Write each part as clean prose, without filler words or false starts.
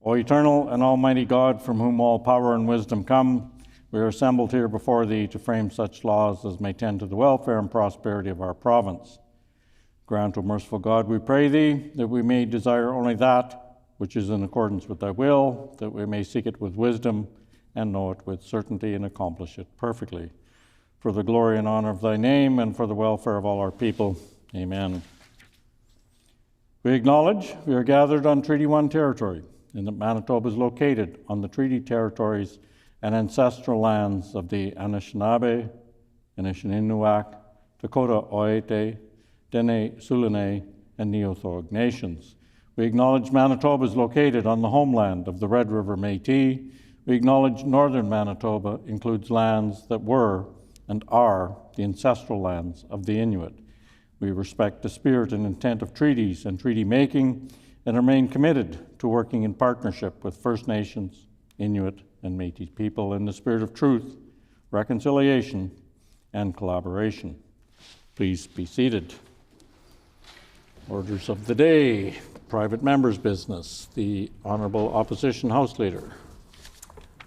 O eternal and almighty God, from whom all power and wisdom come, we are assembled here before thee to frame such laws as may tend to the welfare and prosperity of our province. Grant, O merciful God, we pray thee, that we may desire only that which is in accordance with thy will, that we may seek it with wisdom and know it with certainty and accomplish it perfectly. For the glory and honor of thy name and for the welfare of all our people. Amen. We acknowledge we are gathered on Treaty 1 territory, and that Manitoba is located on the treaty territories and ancestral lands of the Anishinaabe, Anishinaabe, Dakota Oete, Dene, Sulene, and Neothog nations. We acknowledge Manitoba is located on the homeland of the Red River Métis. We acknowledge northern Manitoba includes lands that were and are the ancestral lands of the Inuit. We respect the spirit and intent of treaties and treaty making and remain committed to working in partnership with First Nations, Inuit, and Métis people in the spirit of truth, reconciliation, and collaboration. Please be seated. Orders of the day, private members' business. The Honourable Opposition House Leader.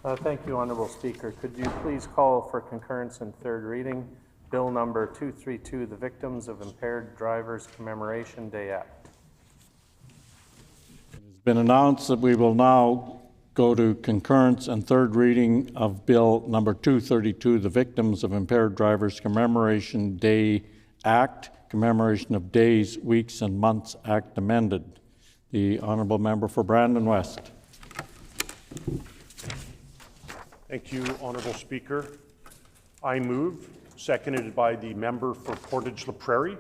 Thank you, Honourable Speaker. Could you please call for concurrence in third reading, Bill number 232, the Victims of Impaired Drivers Commemoration Day Act. It has been announced that we will now go to concurrence and third reading of Bill number 232, the Victims of Impaired Drivers Commemoration Day Act, Commemoration of Days, Weeks, and Months Act amended. The Honourable Member for Brandon West. Thank you, Honourable Speaker. I move, seconded by the member for Portage-La Prairie,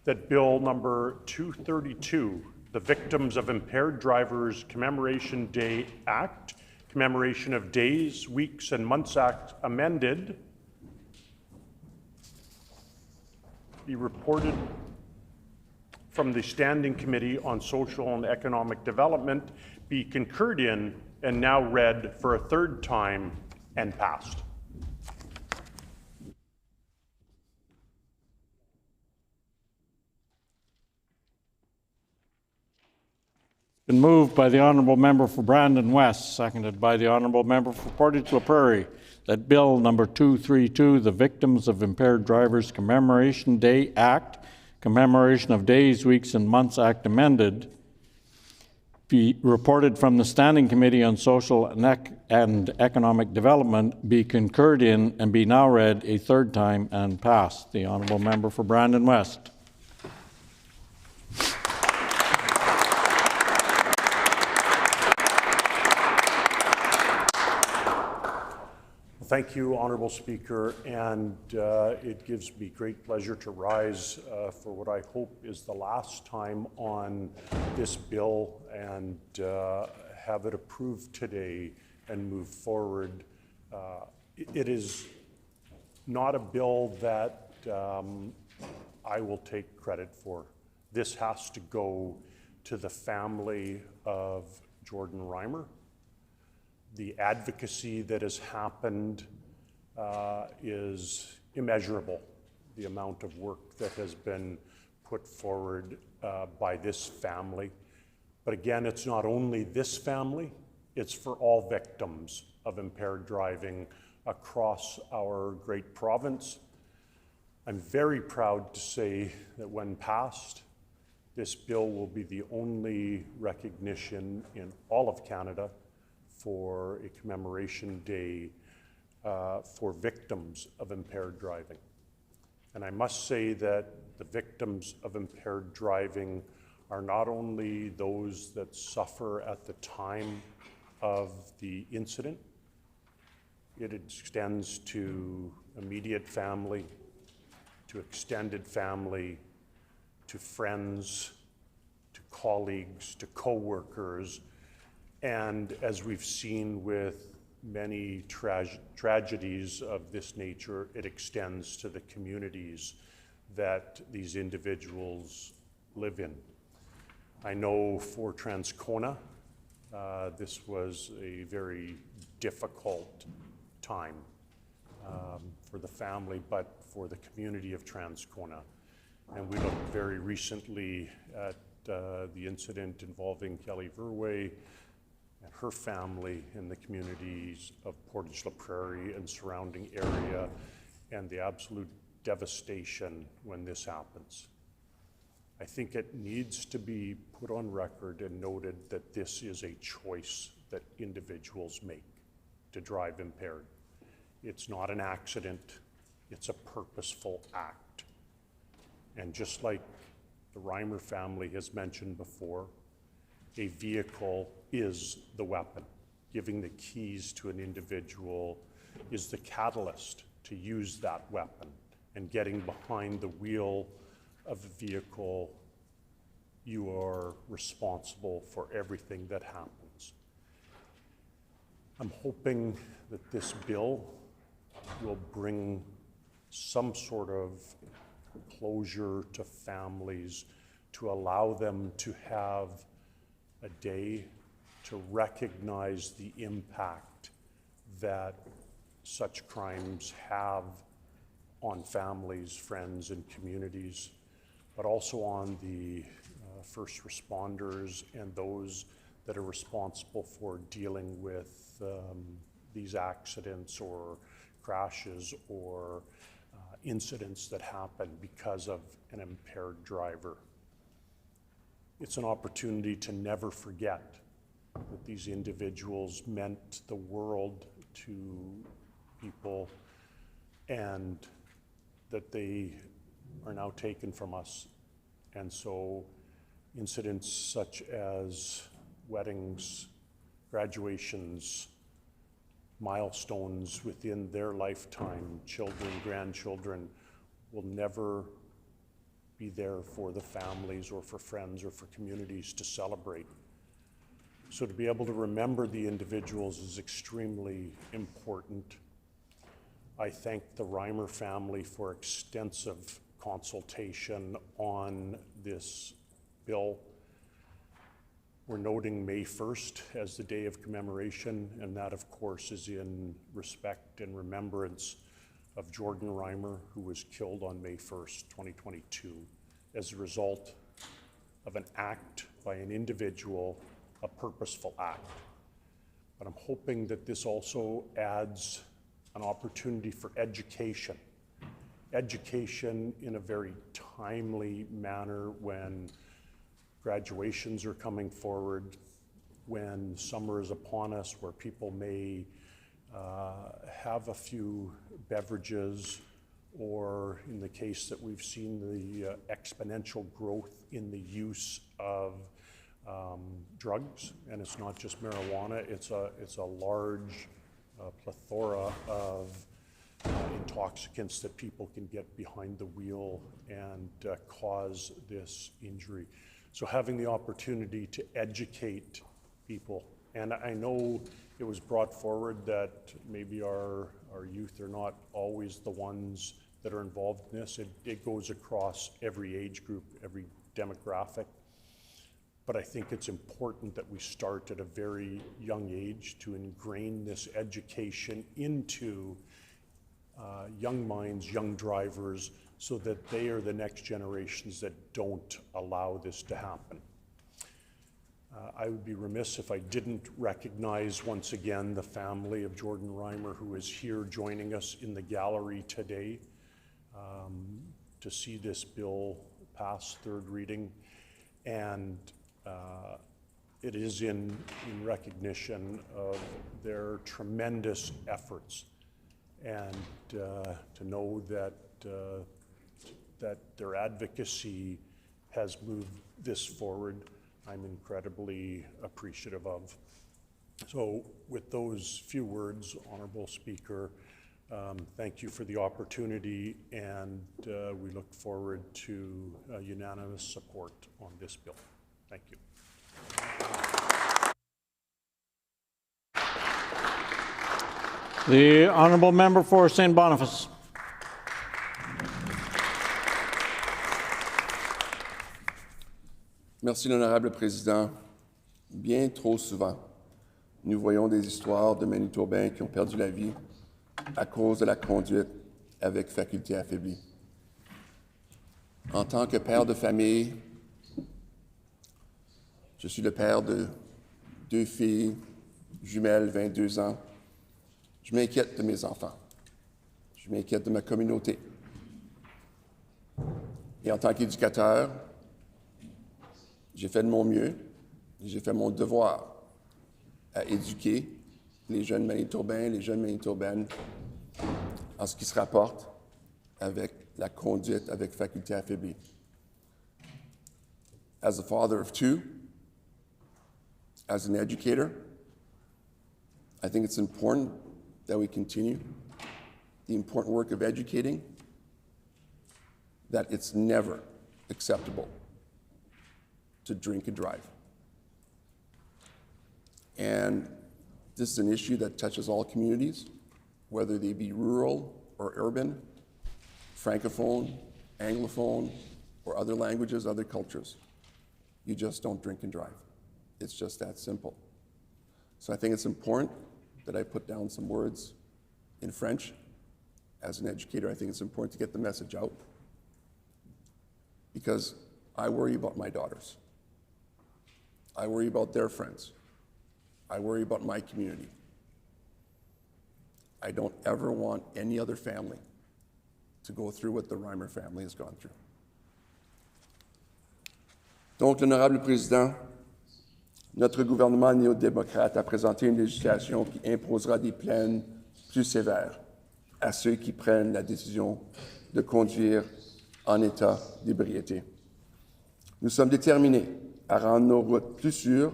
that Bill number 232, the Victims of Impaired Drivers Commemoration Day Act, Commemoration of Days, Weeks, and Months Act amended, be reported from the Standing Committee on Social and Economic Development, be concurred in, and now read for a third time and passed. Been moved by the Honourable Member for Brandon West, seconded by the Honourable Member for Portage-La Prairie, that Bill number 232, the Victims of Impaired Drivers Commemoration Day Act, Commemoration of Days, Weeks, and Months Act amended, be reported from the Standing Committee on Social and Economic Development, be concurred in, and be now read a third time and passed. The Honourable Member for Brandon West. Thank you, Honourable Speaker, and it gives me great pleasure to rise for what I hope is the last time on this bill and have it approved today and move forward. It is not a bill that I will take credit for. This has to go to the family of Jordan Reimer. The advocacy that has happened is immeasurable, the amount of work that has been put forward by this family. But again, it's not only this family, it's for all victims of impaired driving across our great province. I'm very proud to say that when passed, this bill will be the only recognition in all of Canada for a commemoration day for victims of impaired driving. And I must say that the victims of impaired driving are not only those that suffer at the time of the incident, it extends to immediate family, to extended family, to friends, to colleagues, to co-workers, and as we've seen with many tragedies of this nature, it extends to the communities that these individuals live in. I know for Transcona, this was a very difficult time for the family, but for the community of Transcona. And we looked very recently at the incident involving Kelly Verway, her family and the communities of Portage La Prairie and surrounding area, and the absolute devastation when this happens. I think it needs to be put on record and noted that this is a choice that individuals make to drive impaired. It's not an accident, it's a purposeful act. And just like the Reimer family has mentioned before, a vehicle is the weapon. Giving the keys to an individual is the catalyst to use that weapon. And getting behind the wheel of a vehicle, you are responsible for everything that happens. I'm hoping that this bill will bring some sort of closure to families to allow them to have a day to recognize the impact that such crimes have on families, friends, and communities, but also on the first responders and those that are responsible for dealing with these accidents or crashes or incidents that happen because of an impaired driver. It's an opportunity to never forget that these individuals meant the world to people and that they are now taken from us. And so incidents such as weddings, graduations, milestones within their lifetime, children, grandchildren, will never be there for the families or for friends or for communities to celebrate. So to be able to remember the individuals is extremely important. I thank the Reimer family for extensive consultation on this bill. We're noting May 1st as the day of commemoration, and that of course is in respect and remembrance of Jordan Reimer, who was killed on May 1st, 2022, as a result of an act by an individual, a purposeful act. But I'm hoping that this also adds an opportunity for education. Education in a very timely manner when graduations are coming forward, when summer is upon us, where people may have a few beverages, or in the case that we've seen the exponential growth in the use of drugs, and it's not just marijuana, it's a large plethora of intoxicants that people can get behind the wheel and cause this injury. So having the opportunity to educate people, and I know it was brought forward that maybe our youth are not always the ones that are involved in this. It goes across every age group, every demographic. But I think it's important that we start at a very young age to ingrain this education into young minds, young drivers, so that they are the next generations that don't allow this to happen. I would be remiss if I didn't recognize once again the family of Jordan Reimer, who is here joining us in the gallery today to see this bill pass third reading. And it is in recognition of their tremendous efforts, and to know that that their advocacy has moved this forward, I'm incredibly appreciative of. So with those few words, Honorable Speaker, thank you for the opportunity, and we look forward to unanimous support on this bill. Thank you. The Honourable Member for St. Boniface. Merci, l'Honorable Président. Bien trop souvent, nous voyons des histoires de Manitobains qui ont perdu la vie à cause de la conduite avec faculté affaiblie. En tant que père de famille, je suis le père de 2 filles jumelle, 22 ans. Je m'inquiète de mes enfants. Je m'inquiète de ma communauté. Et en tant qu'éducateur, j'ai fait de mon mieux, j'ai fait mon devoir à éduquer les jeunes Manitobains, les jeunes Manitobaines en ce qui se rapporte avec la conduite avec faculté affaiblie. As a father of two, as an educator, I think it's important that we continue the important work of educating, that it's never acceptable to drink and drive. And this is an issue that touches all communities, whether they be rural or urban, francophone, anglophone, or other languages, other cultures. You just don't drink and drive. It's just that simple. So I think it's important that I put down some words in French. As an educator, I think it's important to get the message out because I worry about my daughters. I worry about their friends. I worry about my community. I don't ever want any other family to go through what the Reimer family has gone through. Donc, l'honorable président, notre gouvernement néo-démocrate a présenté une législation qui imposera des peines plus sévères à ceux qui prennent la décision de conduire en état d'ébriété. Nous sommes déterminés à rendre nos routes plus sûres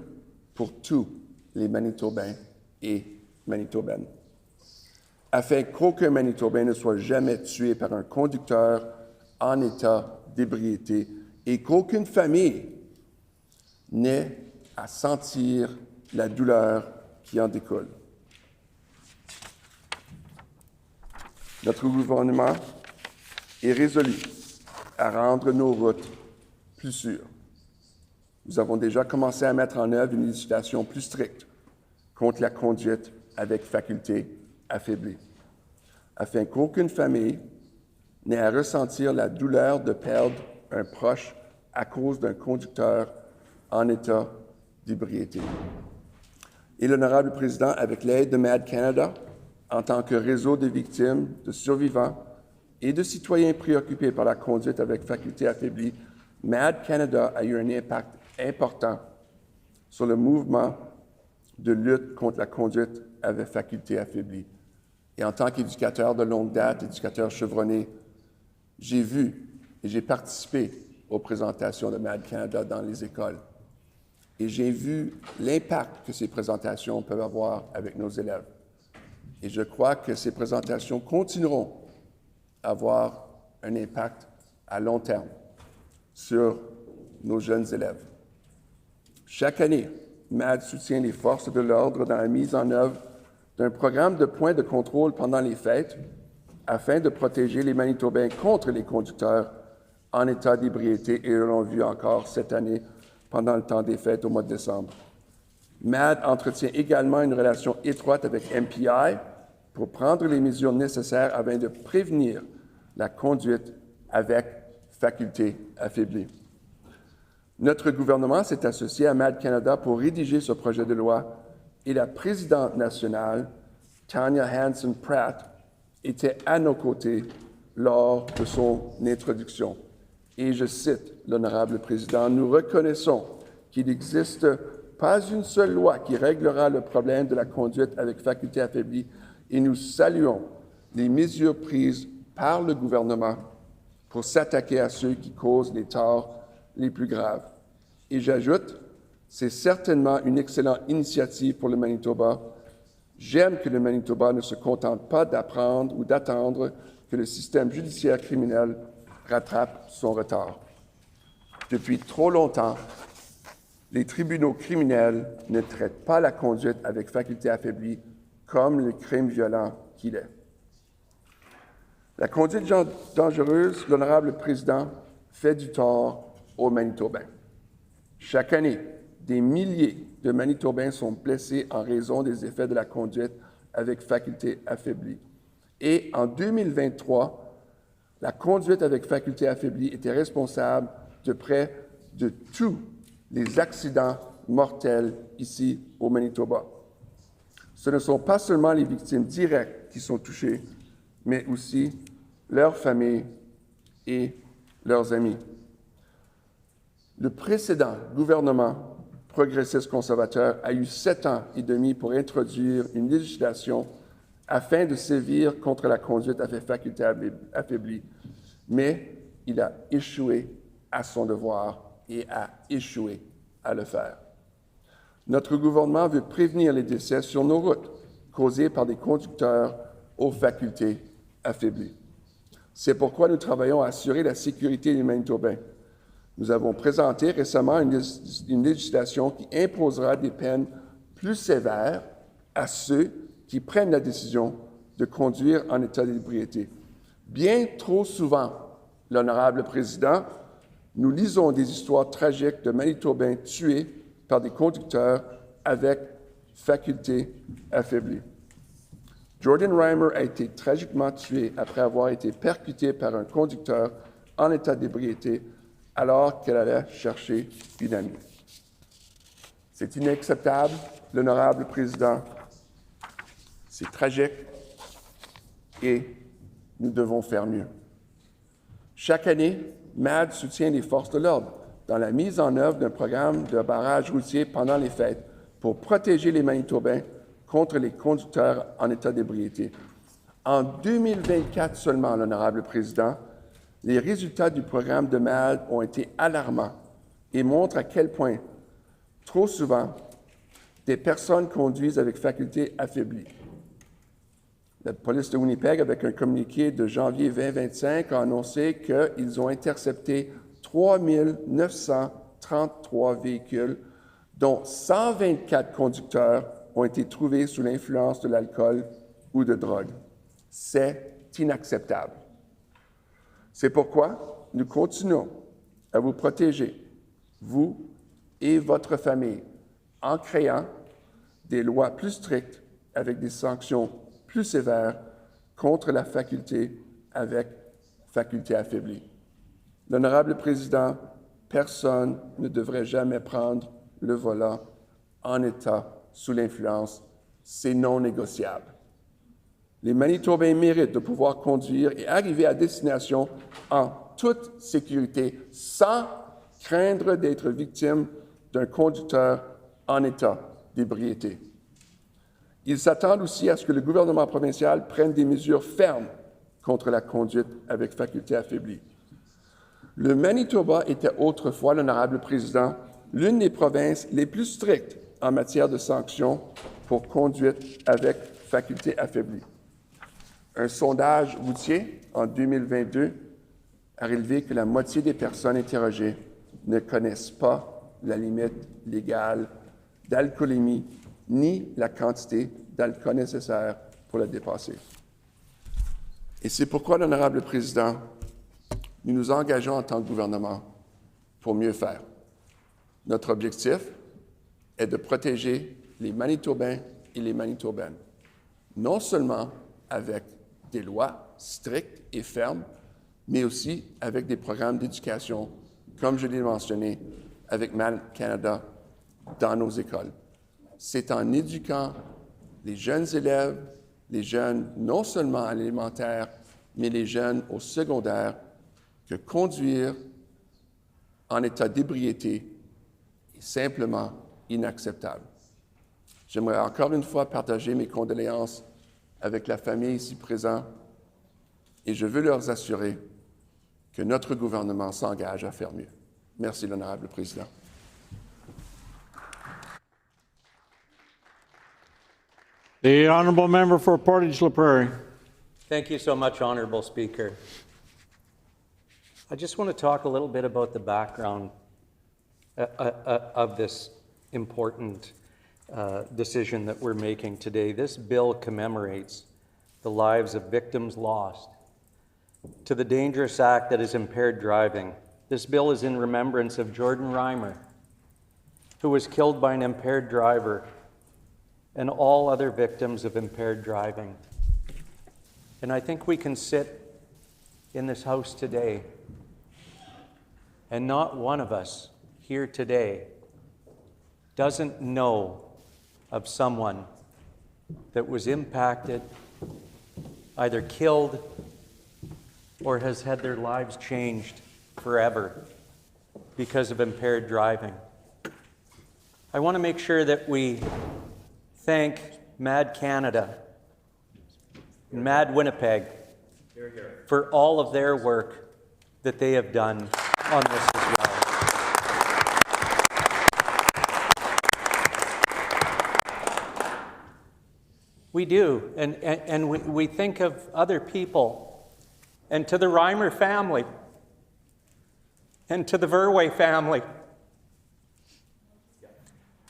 pour tous les Manitobains et Manitobaines, afin qu'aucun Manitobain ne soit jamais tué par un conducteur en état d'ébriété et qu'aucune famille n'ait à sentir la douleur qui en découle. Notre gouvernement est résolu à rendre nos routes plus sûres. Nous avons déjà commencé à mettre en œuvre une législation plus stricte contre la conduite avec faculté affaiblie, afin qu'aucune famille n'ait à ressentir la douleur de perdre un proche à cause d'un conducteur en état d'ébriété. Et l'honorable président, avec l'aide de MAD Canada, en tant que réseau de victimes, de survivants et de citoyens préoccupés par la conduite avec faculté affaiblie, MAD Canada a eu un impact important sur le mouvement de lutte contre la conduite avec faculté affaiblie. Et en tant qu'éducateur de longue date, éducateur chevronné, j'ai vu et j'ai participé aux présentations de MAD Canada dans les écoles. Et j'ai vu l'impact que ces présentations peuvent avoir avec nos élèves. Et je crois que ces présentations continueront à avoir un impact à long terme sur nos jeunes élèves. Chaque année, MAD soutient les forces de l'ordre dans la mise en œuvre d'un programme de points de contrôle pendant les fêtes afin de protéger les Manitobains contre les conducteurs en état d'ébriété et l'on l'a vu encore cette année pendant le temps des fêtes au mois de décembre. MAD entretient également une relation étroite avec MPI pour prendre les mesures nécessaires afin de prévenir la conduite avec faculté affaiblie. Notre gouvernement s'est associé à MAD Canada pour rédiger ce projet de loi et la présidente nationale, Tanya Hanson-Pratt, était à nos côtés lors de son introduction. Et je cite l'honorable président, « Nous reconnaissons qu'il n'existe pas une seule loi qui réglera le problème de la conduite avec faculté affaiblie et nous saluons les mesures prises par le gouvernement pour s'attaquer à ceux qui causent les torts les plus graves. » Et j'ajoute, c'est certainement une excellente initiative pour le Manitoba. J'aime que le Manitoba ne se contente pas d'apprendre ou d'attendre que le système judiciaire criminel rattrape son retard. Depuis trop longtemps, les tribunaux criminels ne traitent pas la conduite avec faculté affaiblie comme le crime violent qu'il est. La conduite dangereuse, l'honorable président, fait du tort aux Manitobains. Chaque année, des milliers de Manitobains sont blessés en raison des effets de la conduite avec faculté affaiblie. Et en 2023, la conduite avec faculté affaiblie était responsable de près de tous les accidents mortels ici au Manitoba. Ce ne sont pas seulement les victimes directes qui sont touchées, mais aussi leurs familles et leurs amis. Le précédent gouvernement progressiste conservateur a eu 7 ans et demi pour introduire une législation afin de sévir contre la conduite à faculté affaiblie, mais il a échoué à son devoir et a échoué à le faire. Notre gouvernement veut prévenir les décès sur nos routes causés par des conducteurs aux facultés affaiblies. C'est pourquoi nous travaillons à assurer la sécurité des Manitobains. Nous avons présenté récemment une législation qui imposera des peines plus sévères à ceux qui prennent la décision de conduire en état d'ébriété. Bien trop souvent, l'honorable président, nous lisons des histoires tragiques de Manitobains tués par des conducteurs avec facultés affaiblies. Jordan Reimer a été tragiquement tué après avoir été percuté par un conducteur en état d'ébriété alors qu'elle allait chercher une amie. C'est inacceptable, l'honorable président. C'est tragique et nous devons faire mieux. Chaque année, MAD soutient les forces de l'ordre dans la mise en œuvre d'un programme de barrage routier pendant les fêtes pour protéger les Manitobains contre les conducteurs en état d'ébriété. En 2024 seulement, l'honorable président, les résultats du programme de MAD ont été alarmants et montrent à quel point, trop souvent, des personnes conduisent avec facultés affaiblies. La police de Winnipeg, avec un communiqué de janvier 2025, a annoncé qu'ils ont intercepté 3 933 véhicules, dont 124 conducteurs ont été trouvés sous l'influence de l'alcool ou de drogue. C'est inacceptable. C'est pourquoi nous continuons à vous protéger, vous et votre famille, en créant des lois plus strictes avec des sanctions plus sévères contre la faculté avec faculté affaiblie. L'honorable président, personne ne devrait jamais prendre le volant en état sous l'influence. C'est non négociable. Les Manitobains méritent de pouvoir conduire et arriver à destination en toute sécurité sans craindre d'être victime d'un conducteur en état d'ébriété. Ils s'attendent aussi à ce que le gouvernement provincial prenne des mesures fermes contre la conduite avec faculté affaiblie. Le Manitoba était autrefois, l'honorable président, l'une des provinces les plus strictes en matière de sanctions pour conduite avec faculté affaiblie. Un sondage routier en 2022 a révélé que la moitié des personnes interrogées ne connaissent pas la limite légale d'alcoolémie ni la quantité d'alcool nécessaire pour la dépasser. Et c'est pourquoi, l'honorable président, nous nous engageons en tant que gouvernement pour mieux faire. Notre objectif est de protéger les Manitobains et les Manitobaines, non seulement avec des lois strictes et fermes, mais aussi avec des programmes d'éducation, comme je l'ai mentionné, avec MAD Canada dans nos écoles. C'est en éduquant les jeunes élèves, les jeunes non seulement à l'élémentaire, mais les jeunes au secondaire, que conduire en état d'ébriété est simplement inacceptable. J'aimerais encore une fois partager mes condoléances avec la famille ici présente et je veux leur assurer que notre gouvernement s'engage à faire mieux. Merci, l'honorable président. The honourable member for Portage-La Prairie. Thank you so much, Honourable Speaker. I just want to talk a little bit about the background of this important decision that we're making today. This bill commemorates the lives of victims lost to the dangerous act that is impaired driving. This bill is in remembrance of Jordan Reimer, who was killed by an impaired driver, and all other victims of impaired driving. And I think we can sit in this house today, and not one of us here today doesn't know of someone that was impacted, either killed, or has had their lives changed forever because of impaired driving. I want to make sure that we thank MAD Canada and MAD Winnipeg for all of their work that they have done on this as well. We do, and we think of other people, and to the Reimer family, and to the Verwey family.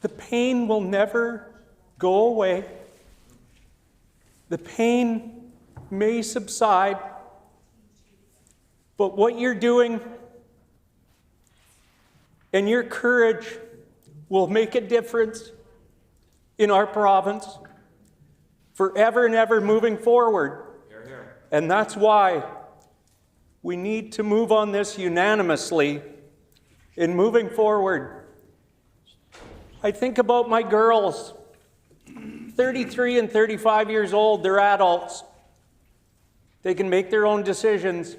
The pain will never go away. The pain may subside, but what you're doing and your courage will make a difference in our province forever and ever moving forward. Hear, hear. And that's why we need to move on this unanimously in moving forward. I think about my girls, 33 and 35 years old, they're adults. They can make their own decisions.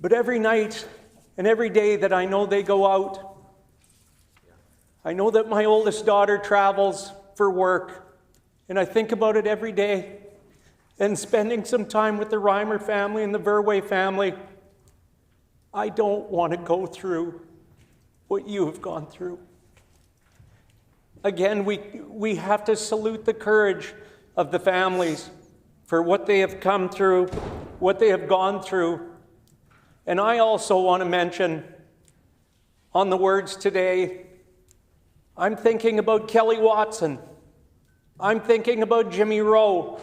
But every night and every day that I know they go out, I know that my oldest daughter travels for work, and I think about it every day. And spending some time with the Reimer family and the Verwey family, I don't want to go through what you have gone through. Again, we have to salute the courage of the families for what they have come through, what they have gone through. And I also want to mention on the words today, I'm thinking about Kelly Watson. I'm thinking about Jimmy Rowe,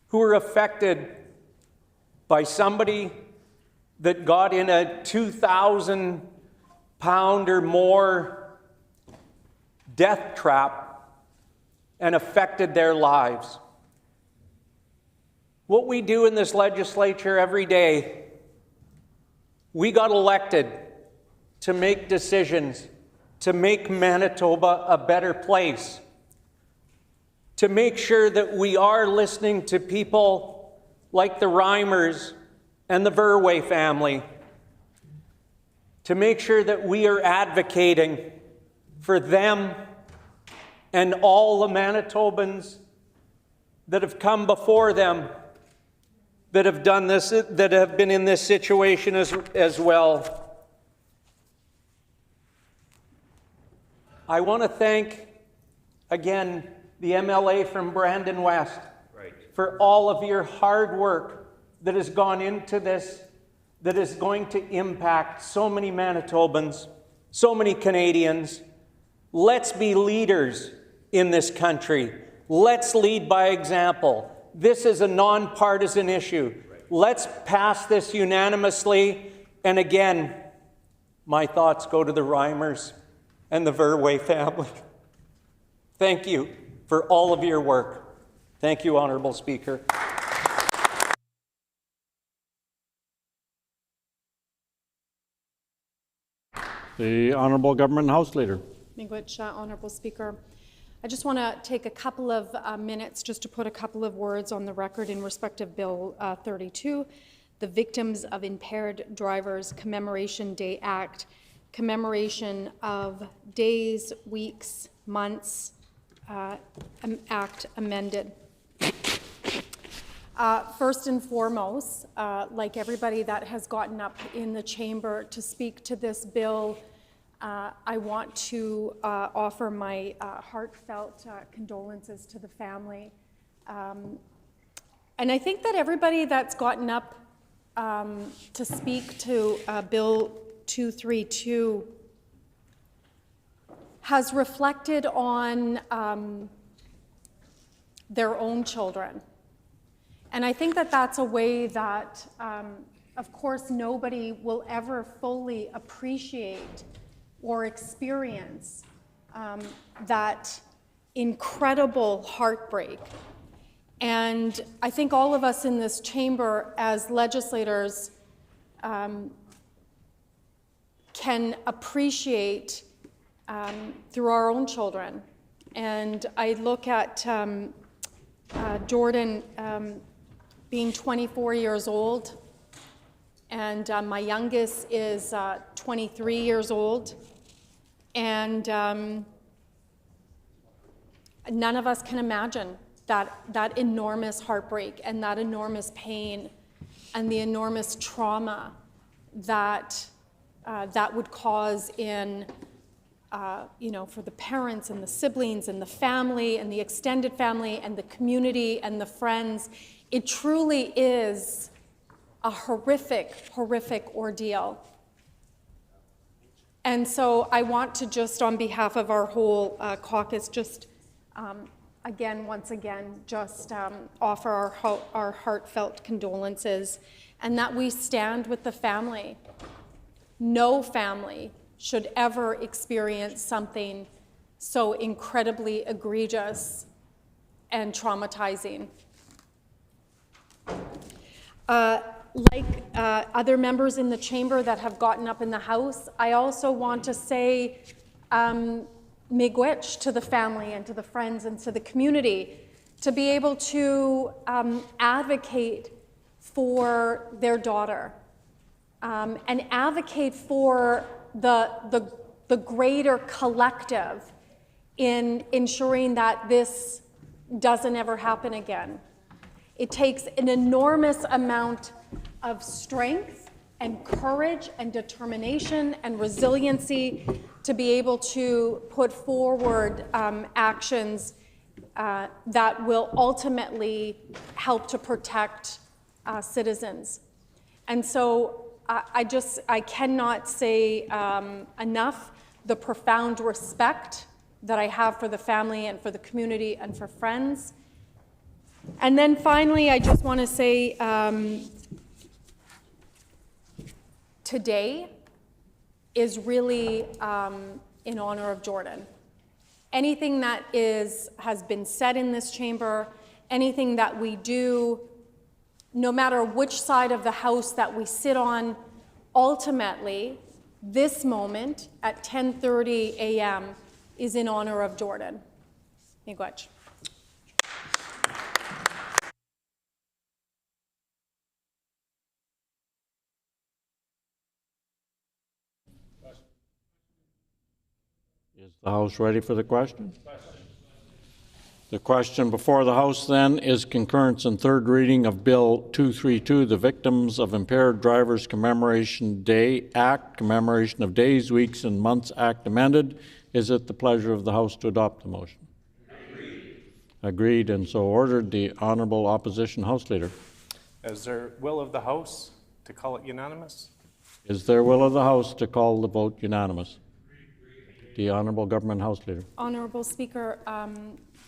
who were affected by somebody that got in a 2,000-pound or more death trap and affected their lives. What we do in this legislature every day, we got elected to make decisions, to make Manitoba a better place, to make sure that we are listening to people like the Reimers and the Verwey family, to make sure that we are advocating for them and all the Manitobans that have come before them, that have done this, that have been in this situation as well. I want to thank, again, the MLA from Brandon West for all of your hard work that has gone into this, that is going to impact so many Manitobans, so many Canadians. Let's be leaders in this country. Let's lead by example. This is a nonpartisan issue. Let's pass this unanimously. And again, my thoughts go to the Reimers and the Verwey family. Thank you for all of your work. Thank you, Honourable Speaker. The Honourable Government House Leader. Miigwech, Honourable Speaker. I just want to take a couple of minutes just to put a couple of words on the record in respect of Bill 32, the Victims of Impaired Drivers Commemoration Day Act, commemoration of days, weeks, months, Act amended. First and foremost, like everybody that has gotten up in the chamber to speak to this bill, I want to offer my heartfelt condolences to the family. And I think that everybody that's gotten up to speak to Bill 232 has reflected on their own children. And I think that that's a way that, of course, nobody will ever fully appreciate or experience that incredible heartbreak. And I think all of us in this chamber as legislators can appreciate through our own children And I look at Jordan being 24 years old, and my youngest is 23 years old, and none of us can imagine that enormous heartbreak and that enormous pain and the enormous trauma that that would cause in, for the parents and the siblings and the family and the extended family and the community and the friends. It truly is a horrific, horrific ordeal. And so I want to just, on behalf of our whole caucus, just once again, just offer our heartfelt condolences, and that we stand with the family. No family should ever experience something so incredibly egregious and traumatizing. Like other members in the chamber that have gotten up in the House, I also want to say miigwech to the family and to the friends and to the community to be able to advocate for their daughter and advocate for the greater collective in ensuring that this doesn't ever happen again. It takes an enormous amount of strength and courage and determination and resiliency to be able to put forward actions that will ultimately help to protect citizens. And so I cannot say enough the profound respect that I have for the family and for the community and for friends. And then finally, I just want to say today is really in honor of Jordan. Anything that has been said in this chamber, anything that we do, no matter which side of the House that we sit on, ultimately, this moment at 10:30 a.m. is in honor of Jordan. Miigwech. Is the House ready for the question? The question before the House then is concurrence and third reading of Bill 232, the Victims of Impaired Drivers Commemoration Day Act, Commemoration of Days, Weeks, and Months Act amended. Is it the pleasure of the House to adopt the motion? Agreed. Agreed, and so ordered. The Honourable Opposition House Leader. Is there will of the House to call it unanimous? Is there will of the House to call the vote unanimous? The Honourable Government House Leader. Honourable Speaker,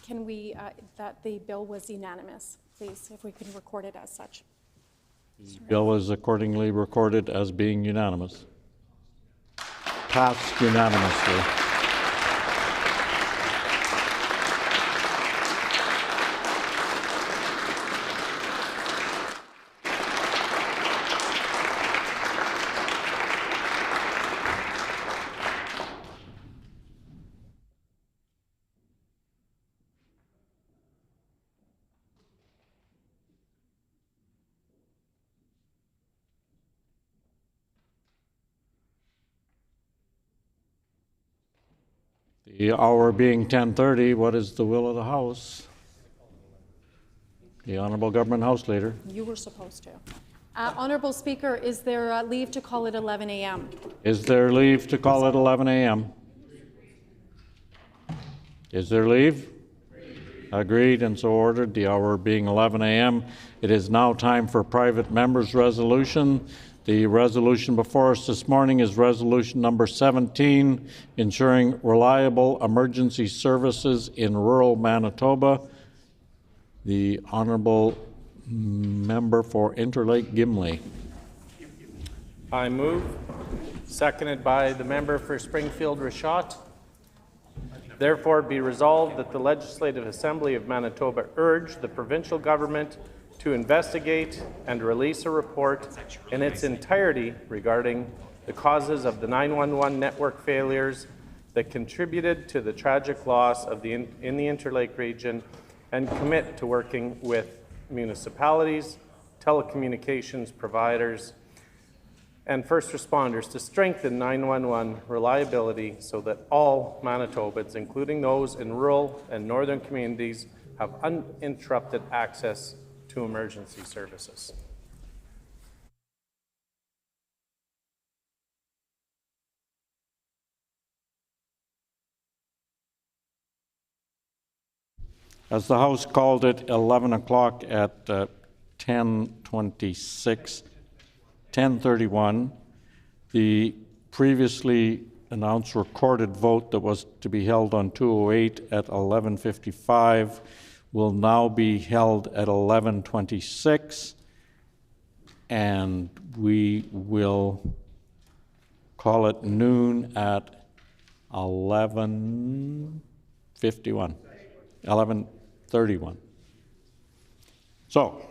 can we, that the bill was unanimous, please, if we can record it as such. The bill is accordingly recorded as being unanimous. Passed unanimously. The hour being 10:30, what is the will of the House? The Honourable Government House Leader. You were supposed to. Honourable Speaker, is there leave to call it 11 a.m.? Is there leave to call it 11 a.m.? Is there leave? Agreed, and so ordered. The hour being 11 a.m., it is now time for private members' resolution. The resolution before us this morning is resolution number 17, ensuring reliable emergency services in rural Manitoba. The Honourable Member for Interlake Gimli. I move, seconded by the member for Springfield Richat. Therefore, be resolved that the Legislative Assembly of Manitoba urge the provincial government to investigate and release a report in its entirety regarding the causes of the 911 network failures that contributed to the tragic loss of in the Interlake region and commit to working with municipalities, telecommunications providers, and first responders to strengthen 911 reliability so that all Manitobans, including those in rural and northern communities, have uninterrupted access to emergency services. As the House called it 11 o'clock at 10:31, the previously announced recorded vote that was to be held on 208 at 11:55 will now be held at 11:26, and we will call it noon at 11:31. So,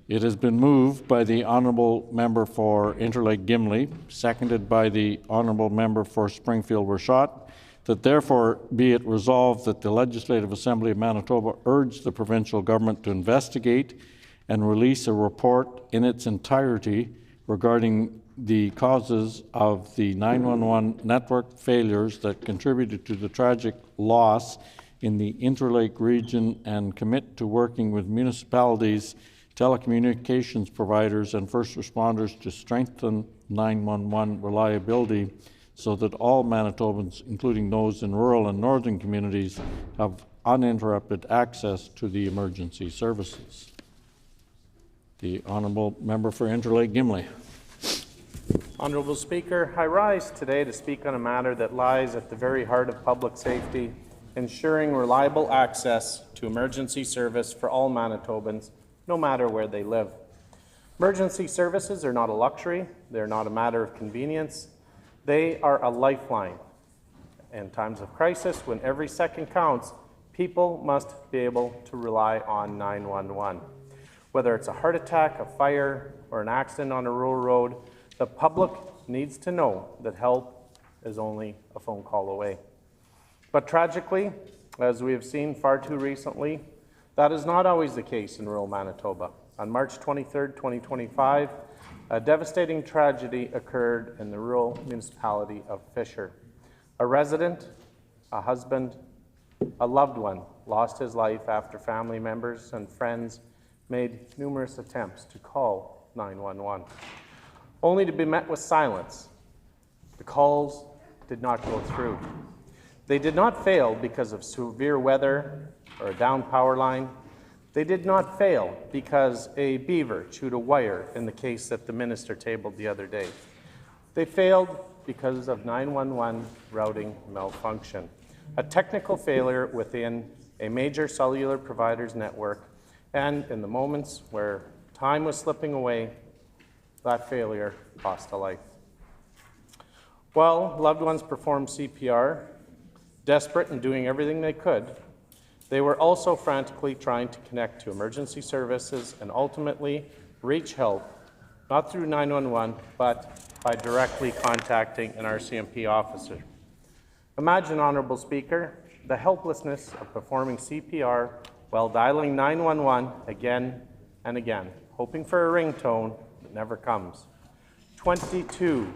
it has been moved by the Honourable Member for Interlake Gimli, seconded by the Honourable Member for Springfield Rashott, that therefore be it resolved that the Legislative Assembly of Manitoba urge the provincial government to investigate and release a report in its entirety regarding the causes of the 911 network failures that contributed to the tragic loss in the Interlake region and commit to working with municipalities, telecommunications providers, and first responders to strengthen 911 reliability so that all Manitobans, including those in rural and northern communities, have uninterrupted access to the emergency services. The Honourable Member for Interlake Gimli. Honourable Speaker, I rise today to speak on a matter that lies at the very heart of public safety, ensuring reliable access to emergency service for all Manitobans, no matter where they live. Emergency services are not a luxury, they're not a matter of convenience, they are a lifeline. In times of crisis, when every second counts, people must be able to rely on 911. Whether it's a heart attack, a fire, or an accident on a rural road, the public needs to know that help is only a phone call away. But tragically, as we have seen far too recently, that is not always the case in rural Manitoba. On March 23, 2025, a devastating tragedy occurred in the rural municipality of Fisher. A resident, a husband, a loved one lost his life after family members and friends made numerous attempts to call 911, only to be met with silence. The calls did not go through. They did not fail because of severe weather or a down power line. They did not fail because a beaver chewed a wire in the case that the minister tabled the other day. They failed because of 911 routing malfunction, a technical failure within a major cellular provider's network, and in the moments where time was slipping away, that failure cost a life. While loved ones performed CPR, desperate and doing everything they could, they were also frantically trying to connect to emergency services and ultimately reach help, not through 911, but by directly contacting an RCMP officer. Imagine, Honourable Speaker, the helplessness of performing CPR while dialing 911 again and again, hoping for a ringtone that never comes. 22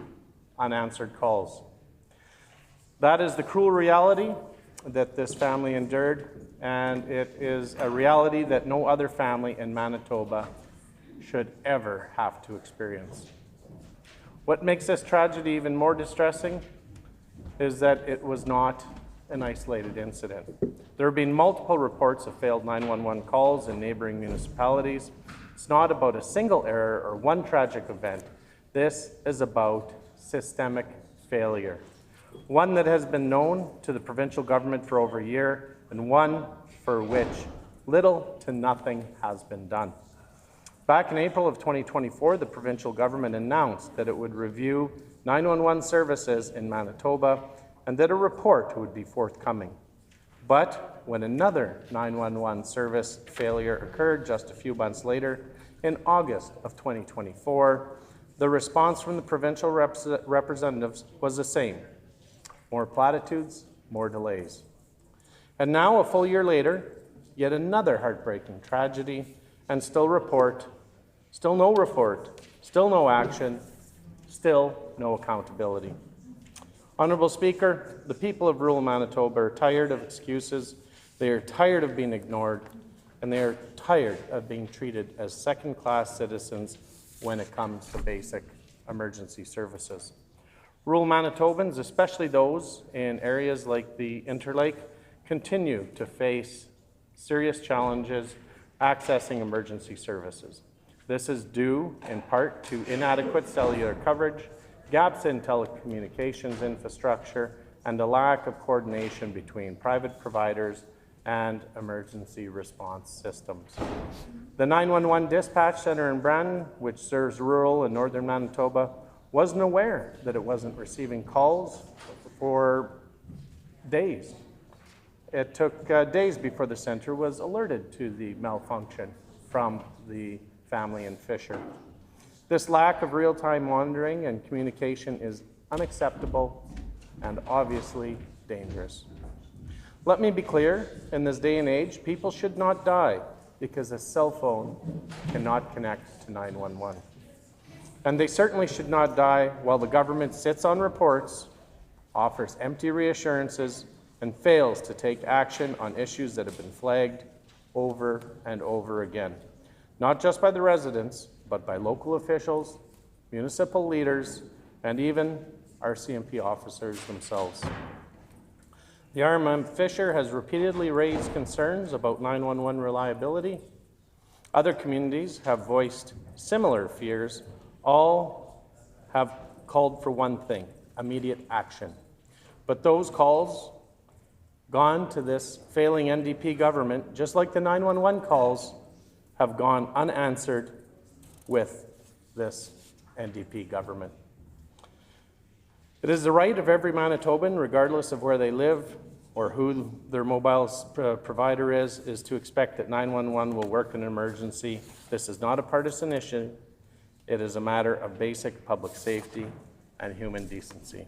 unanswered calls. That is the cruel reality that this family endured, and it is a reality that no other family in Manitoba should ever have to experience. What makes this tragedy even more distressing is that it was not an isolated incident. There have been multiple reports of failed 911 calls in neighboring municipalities. It's not about a single error or one tragic event. This is about systemic failure, one that has been known to the provincial government for over a year, and one for which little to nothing has been done. Back in April of 2024, the provincial government announced that it would review 911 services in Manitoba and that a report would be forthcoming. But when another 911 service failure occurred just a few months later, in August of 2024, The response from the provincial representatives was the same. More platitudes, more delays. And now, a full year later, yet another heartbreaking tragedy, and still no report, still no action, still no accountability. Honourable Speaker, the people of rural Manitoba are tired of excuses, they are tired of being ignored, and they are tired of being treated as second-class citizens when it comes to basic emergency services. Rural Manitobans, especially those in areas like the Interlake, continue to face serious challenges accessing emergency services. This is due in part to inadequate cellular coverage, gaps in telecommunications infrastructure, and a lack of coordination between private providers and emergency response systems. The 911 dispatch center in Brandon, which serves rural and northern Manitoba, wasn't aware that it wasn't receiving calls for days. It took days before the center was alerted to the malfunction from the family in Fisher. This lack of real-time monitoring and communication is unacceptable and obviously dangerous. Let me be clear, in this day and age, people should not die because a cell phone cannot connect to 911. And they certainly should not die while the government sits on reports, offers empty reassurances, and fails to take action on issues that have been flagged over and over again, not just by the residents, but by local officials, municipal leaders, and even RCMP officers themselves. The RMM Fisher has repeatedly raised concerns about 911 reliability. Other communities have voiced similar fears. All have called for one thing: immediate action. But those calls gone to this failing NDP government, just like the 911 calls, have gone unanswered with this NDP government. It is the right of every Manitoban, regardless of where they live or who their mobile provider is to expect that 911 will work in an emergency. This is not a partisan issue. It is a matter of basic public safety and human decency.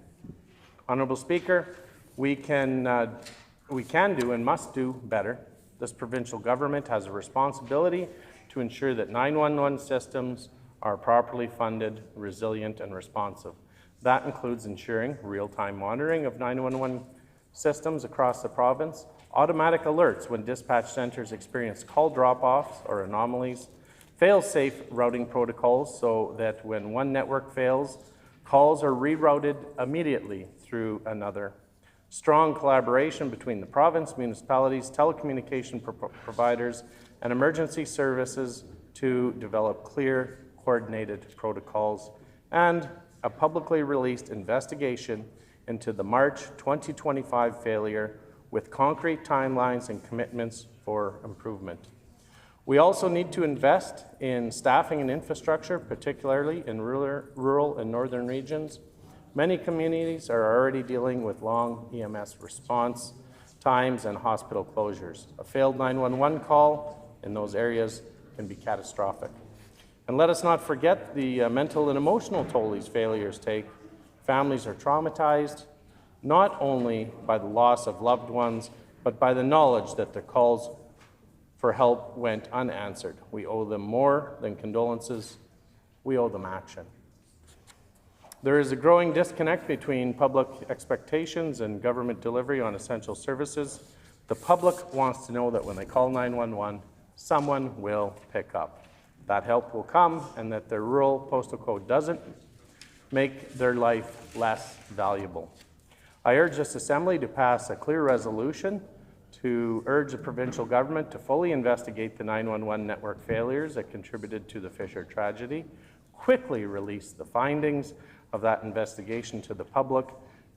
Honourable Speaker, we can do and must do better. This provincial government has a responsibility to ensure that 911 systems are properly funded, resilient, and responsive. That includes ensuring real-time monitoring of 911 systems across the province, automatic alerts when dispatch centers experience call drop-offs or anomalies, fail-safe routing protocols so that when one network fails, calls are rerouted immediately through another. Strong collaboration between the province, municipalities, telecommunication providers, and emergency services to develop clear, coordinated protocols, and a publicly released investigation into the March 2025 failure with concrete timelines and commitments for improvement. We also need to invest in staffing and infrastructure, particularly in rural and northern regions. Many communities are already dealing with long EMS response times and hospital closures. A failed 911 call in those areas can be catastrophic. And let us not forget the mental and emotional toll these failures take. Families are traumatized, not only by the loss of loved ones, but by the knowledge that their calls for help went unanswered. We owe them more than condolences. We owe them action. There is a growing disconnect between public expectations and government delivery on essential services. The public wants to know that when they call 911, someone will pick up. That help will come, and that their rural postal code doesn't make their life less valuable. I urge this Assembly to pass a clear resolution to urge the provincial government to fully investigate the 911 network failures that contributed to the Fisher tragedy, quickly release the findings of that investigation to the public,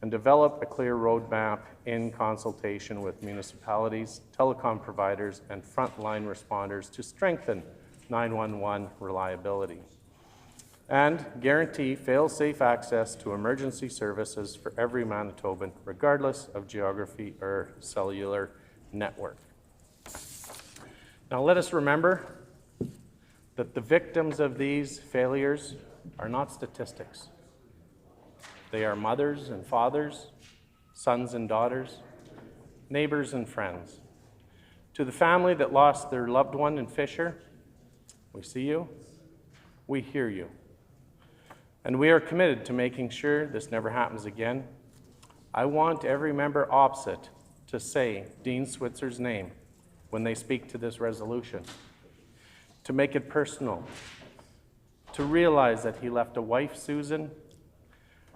and develop a clear roadmap in consultation with municipalities, telecom providers, and frontline responders to strengthen 911 reliability, and guarantee fail-safe access to emergency services for every Manitoban, regardless of geography or cellular network. Now let us remember that the victims of these failures are not statistics. They are mothers and fathers, sons and daughters, neighbors and friends. To the family that lost their loved one in Fisher, we see you, we hear you, and we are committed to making sure this never happens again. I want every member opposite to say Dean Switzer's name when they speak to this resolution, to make it personal, to realize that he left a wife, Susan,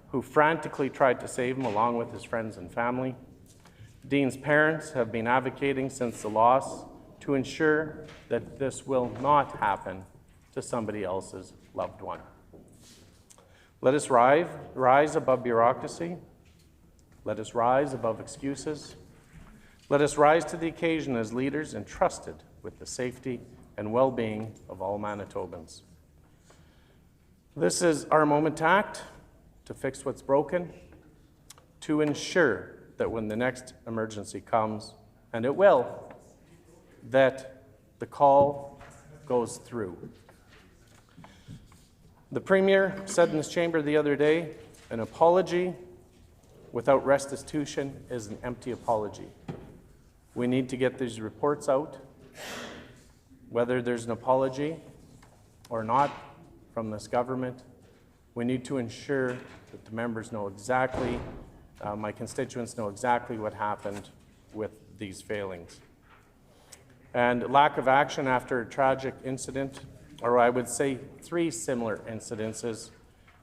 who frantically tried to save him along with his friends and family. Dean's parents have been advocating since the loss to ensure that this will not happen to somebody else's loved one. Let us rise above bureaucracy. Let us rise above excuses. Let us rise to the occasion as leaders entrusted with the safety and well-being of all Manitobans. This is our moment to act, to fix what's broken, to ensure that when the next emergency comes, and it will, that the call goes through. The Premier said in this chamber the other day, an apology without restitution is an empty apology. We need to get these reports out, whether there's an apology or not from this government. We need to ensure that the members know exactly, my constituents know exactly what happened with these failings. And lack of action after a tragic incident, or I would say 3 similar incidences,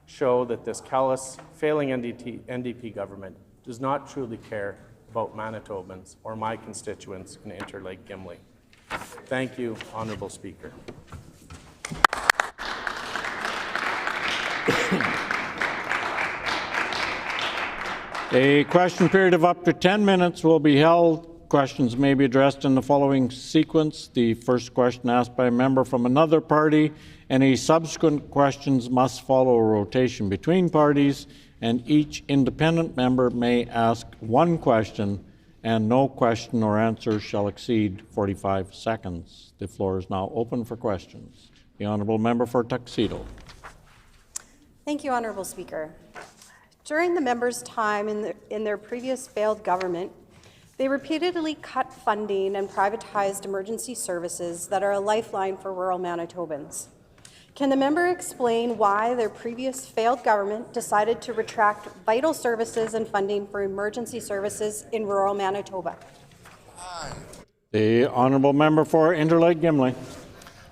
show that this callous, failing NDP government does not truly care about Manitobans or my constituents in Interlake Gimli. Thank you, Honourable Speaker. A question period of up to 10 minutes will be held. Questions may be addressed in the following sequence. The first question asked by a member from another party. Any subsequent questions must follow a rotation between parties, and each independent member may ask 1 question, and no question or answer shall exceed 45 seconds. The floor is now open for questions. The Honourable Member for Tuxedo. Thank you, Honourable Speaker. During the members' time in their previous failed government, they repeatedly cut funding and privatized emergency services that are a lifeline for rural Manitobans. Can the member explain why their previous failed government decided to retract vital services and funding for emergency services in rural Manitoba? The Honourable Member for Interlake Gimli.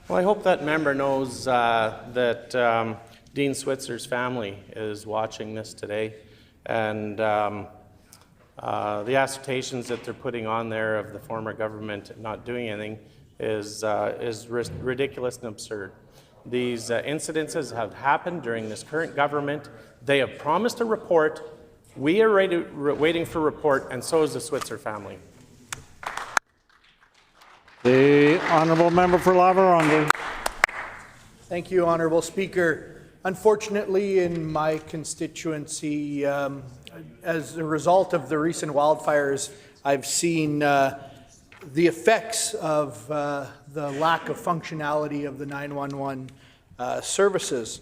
Well, I hope that member knows that Dean Switzer's family is watching this today, and the assertions that they're putting on there of the former government not doing anything is ridiculous and absurd. These incidences have happened during this current government. They have promised a report. We are waiting for a report, and so is the Switzer family. The Honourable Member for La Vérendrye. Thank you, Honourable Speaker. Unfortunately, in my constituency, as a result of the recent wildfires, I've seen the effects of the lack of functionality of the 911 services.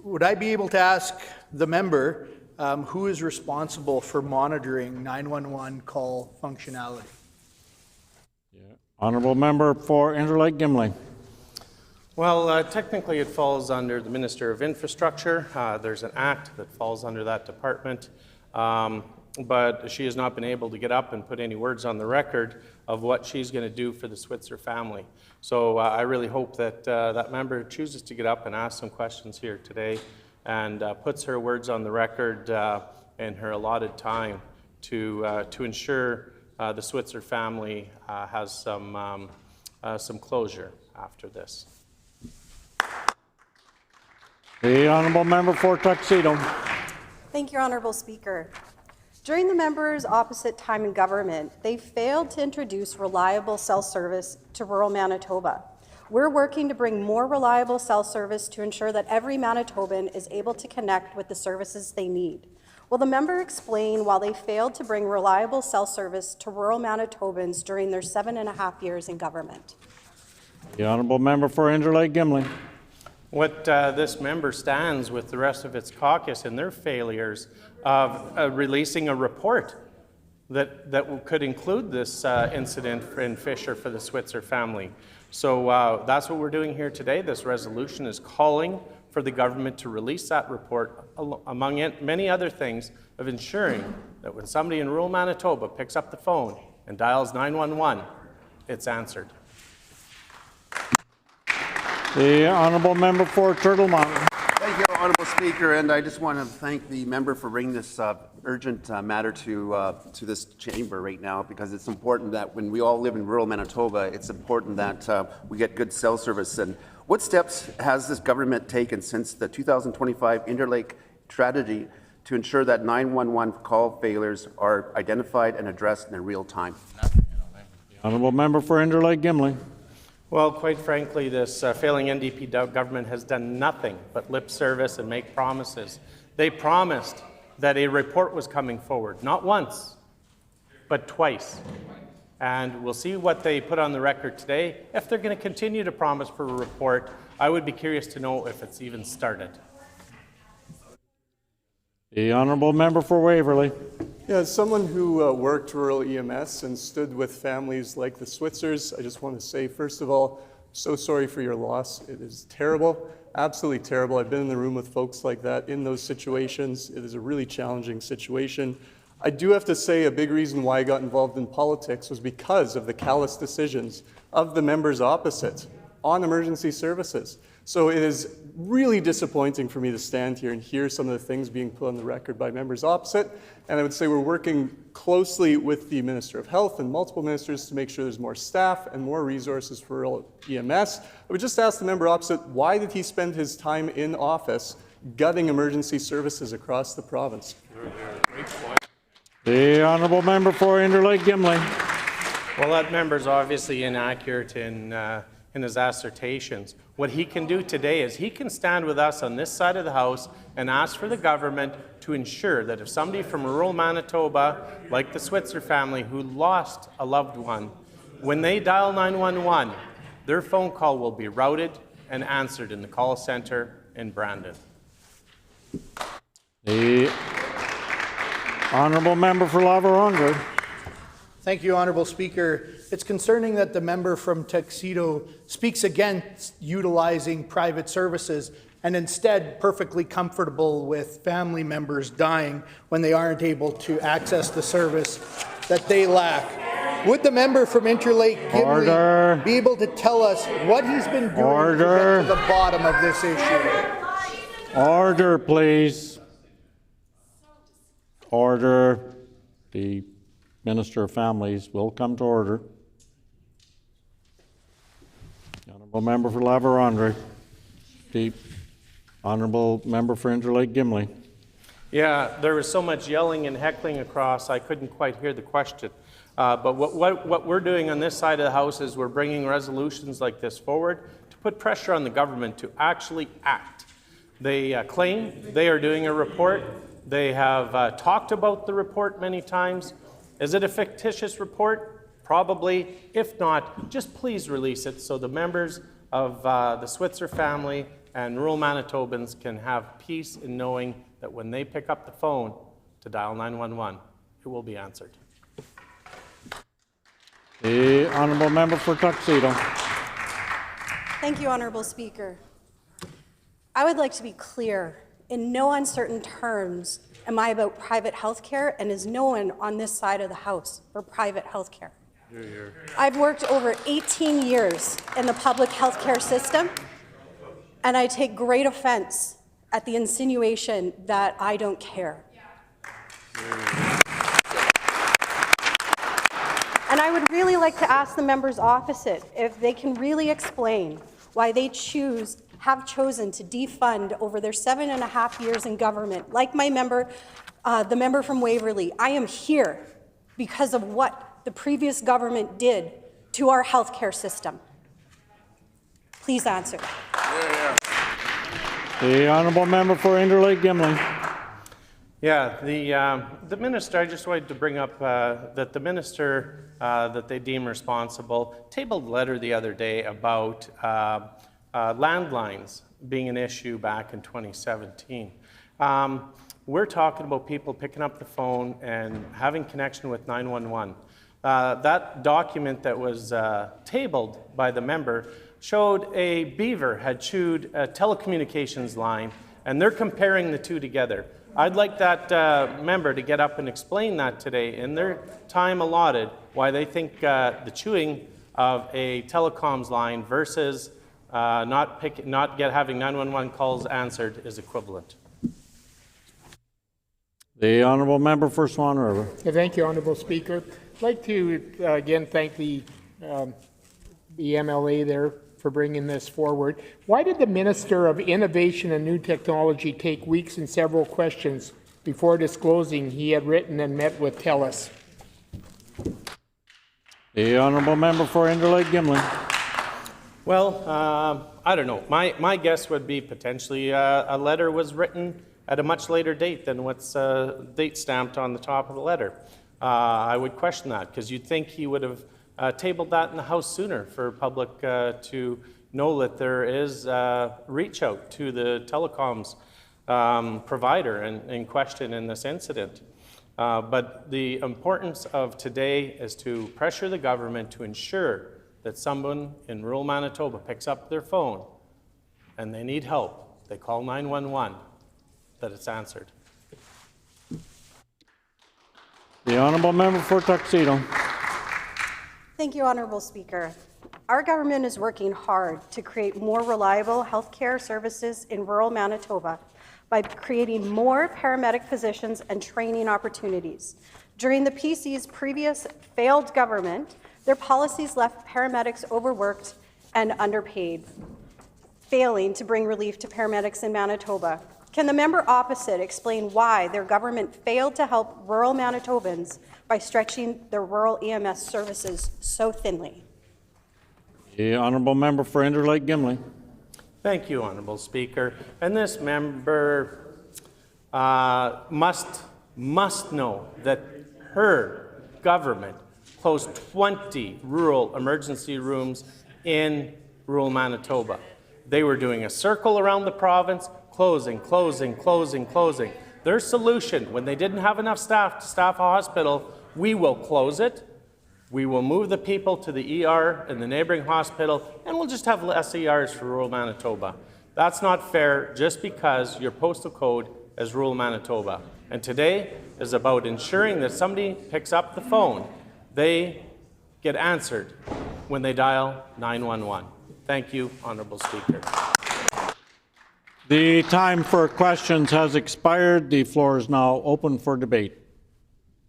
Would I be able to ask the member who is responsible for monitoring 911 call functionality? Honourable Member for Interlake Gimli. Well, technically it falls under the Minister of Infrastructure. There's an act that falls under that department, but she has not been able to get up and put any words on the record of what she's going to do for the Switzer family. So I really hope that that member chooses to get up and ask some questions here today and puts her words on the record in her allotted time to ensure the Switzer family has some closure after this. The Honourable Member for Tuxedo. Thank you, Honourable Speaker. During the members' opposite time in government, they failed to introduce reliable cell service to rural Manitoba. We're working to bring more reliable cell service to ensure that every Manitoban is able to connect with the services they need. Will the member explain why they failed to bring reliable cell service to rural Manitobans during their 7.5 years in government? The Honourable Member for Interlake Gimli. what this member stands with the rest of its caucus in their failures of releasing a report that could include this incident in Fisher for the Switzer family. So that's what we're doing here today. This resolution is calling for the government to release that report, among many other things, of ensuring that when somebody in rural Manitoba picks up the phone and dials 911, it's answered. The honourable member for Turtle Mountain. Thank you, Honourable Speaker, and I just want to thank the member for bringing this urgent matter to this chamber right now, because it's important that when we all live in rural Manitoba, it's important that we get good cell service. And what steps has this government taken since the 2025 Interlake tragedy to ensure that 911 call failures are identified and addressed in real time? The honourable member for Interlake Gimli. Well, quite frankly, this failing NDP government has done nothing but lip service and make promises. They promised that a report was coming forward, not once, but twice. And we'll see what they put on the record today. If they're going to continue to promise for a report, I would be curious to know if it's even started. The honourable member for Waverley. Yeah, as someone who worked rural EMS and stood with families like the Switzers, I just want to say, first of all, so sorry for your loss. It is terrible, absolutely terrible. I've been in the room with folks like that in those situations. It is a really challenging situation. I do have to say a big reason why I got involved in politics was because of the callous decisions of the members opposite on emergency services. So it is really disappointing for me to stand here and hear some of the things being put on the record by members opposite. And I would say we're working closely with the Minister of Health and multiple ministers to make sure there's more staff and more resources for rural EMS. I would just ask the member opposite, why did he spend his time in office gutting emergency services across the province? The honourable member for Interlake Gimli. Well, that member's obviously inaccurate in his assertions. What he can do today is he can stand with us on this side of the House and ask for the government to ensure that if somebody from rural Manitoba, like the Switzer family who lost a loved one, when they dial 911, their phone call will be routed and answered in the call centre in Brandon. The honourable member for La Vérendrye. Thank you, Honourable Speaker. It's concerning that the member from Tuxedo speaks against utilizing private services and instead perfectly comfortable with family members dying when they aren't able to access the service that they lack. Would the member from Interlake Gimli be able to tell us what he's been doing to get to the bottom of this issue? Order, please. Order. The Minister of Families will come to order. The honourable member for La Vérendrye. The honourable member for Interlake Gimli. Yeah, there was so much yelling and heckling across, I couldn't quite hear the question. But what we're doing on this side of the House is we're bringing resolutions like this forward to put pressure on the government to actually act. They claim they are doing a report. They have talked about the report many times. Is it a fictitious report? Probably. If not, just please release it so the members of the Switzer family and rural Manitobans can have peace in knowing that when they pick up the phone to dial 911, it will be answered. The honourable member for Tuxedo. Thank you, Honourable Speaker. I would like to be clear. In no uncertain terms am I about private health care, and is no one on this side of the House for private health care. I've worked over 18 years in the public health care system, and I take great offense at the insinuation that I don't care. And I would really like to ask the members opposite if they can really explain why they have chosen to defund over their 7.5 years in government. Like my member, the member from Waverley, I am here because of what the previous government did to our healthcare system. Please answer. The honourable member for Interlake Gimli. Yeah, the minister, I just wanted to bring up that the minister that they deem responsible tabled a letter the other day about landlines being an issue back in 2017. We're talking about people picking up the phone and having connection with 911. That document that was tabled by the member showed a beaver had chewed a telecommunications line, and they're comparing the two together. I'd like that member to get up and explain that today in their time allotted, why they think the chewing of a telecoms line versus having 911 calls answered is equivalent. The honourable member for Swan River. Thank you, Honourable Speaker. I'd like to again thank the MLA there for bringing this forward. Why did the Minister of Innovation and New Technology take weeks and several questions before disclosing he had written and met with TELUS? The honourable member for Interlake Gimlin. Well, I don't know. My guess would be potentially a letter was written at a much later date than what's date stamped on the top of the letter. I would question that, because you'd think he would have tabled that in the House sooner for public to know that there is reach out to the telecoms provider in question in this incident. But the importance of today is to pressure the government to ensure that someone in rural Manitoba picks up their phone and they need help. They call 911, that it's answered. The honourable member for Tuxedo. Thank you, Honourable Speaker. Our government is working hard to create more reliable healthcare services in rural Manitoba by creating more paramedic positions and training opportunities. During the PC's previous failed government, their policies left paramedics overworked and underpaid, failing to bring relief to paramedics in Manitoba. Can the member opposite explain why their government failed to help rural Manitobans by stretching their rural EMS services so thinly? The honourable member for Interlake Gimli. Thank you, Honourable Speaker. And this member must know that her government closed 20 rural emergency rooms in rural Manitoba. They were doing a circle around the province, closing. Their solution, when they didn't have enough staff to staff a hospital, we will close it, we will move the people to the ER in the neighboring hospital, and we'll just have less ERs for rural Manitoba. That's not fair just because your postal code is rural Manitoba. And today is about ensuring that somebody picks up the phone, they get answered when they dial 911. Thank you, Honourable Speaker. The time for questions has expired. The floor is now open for debate.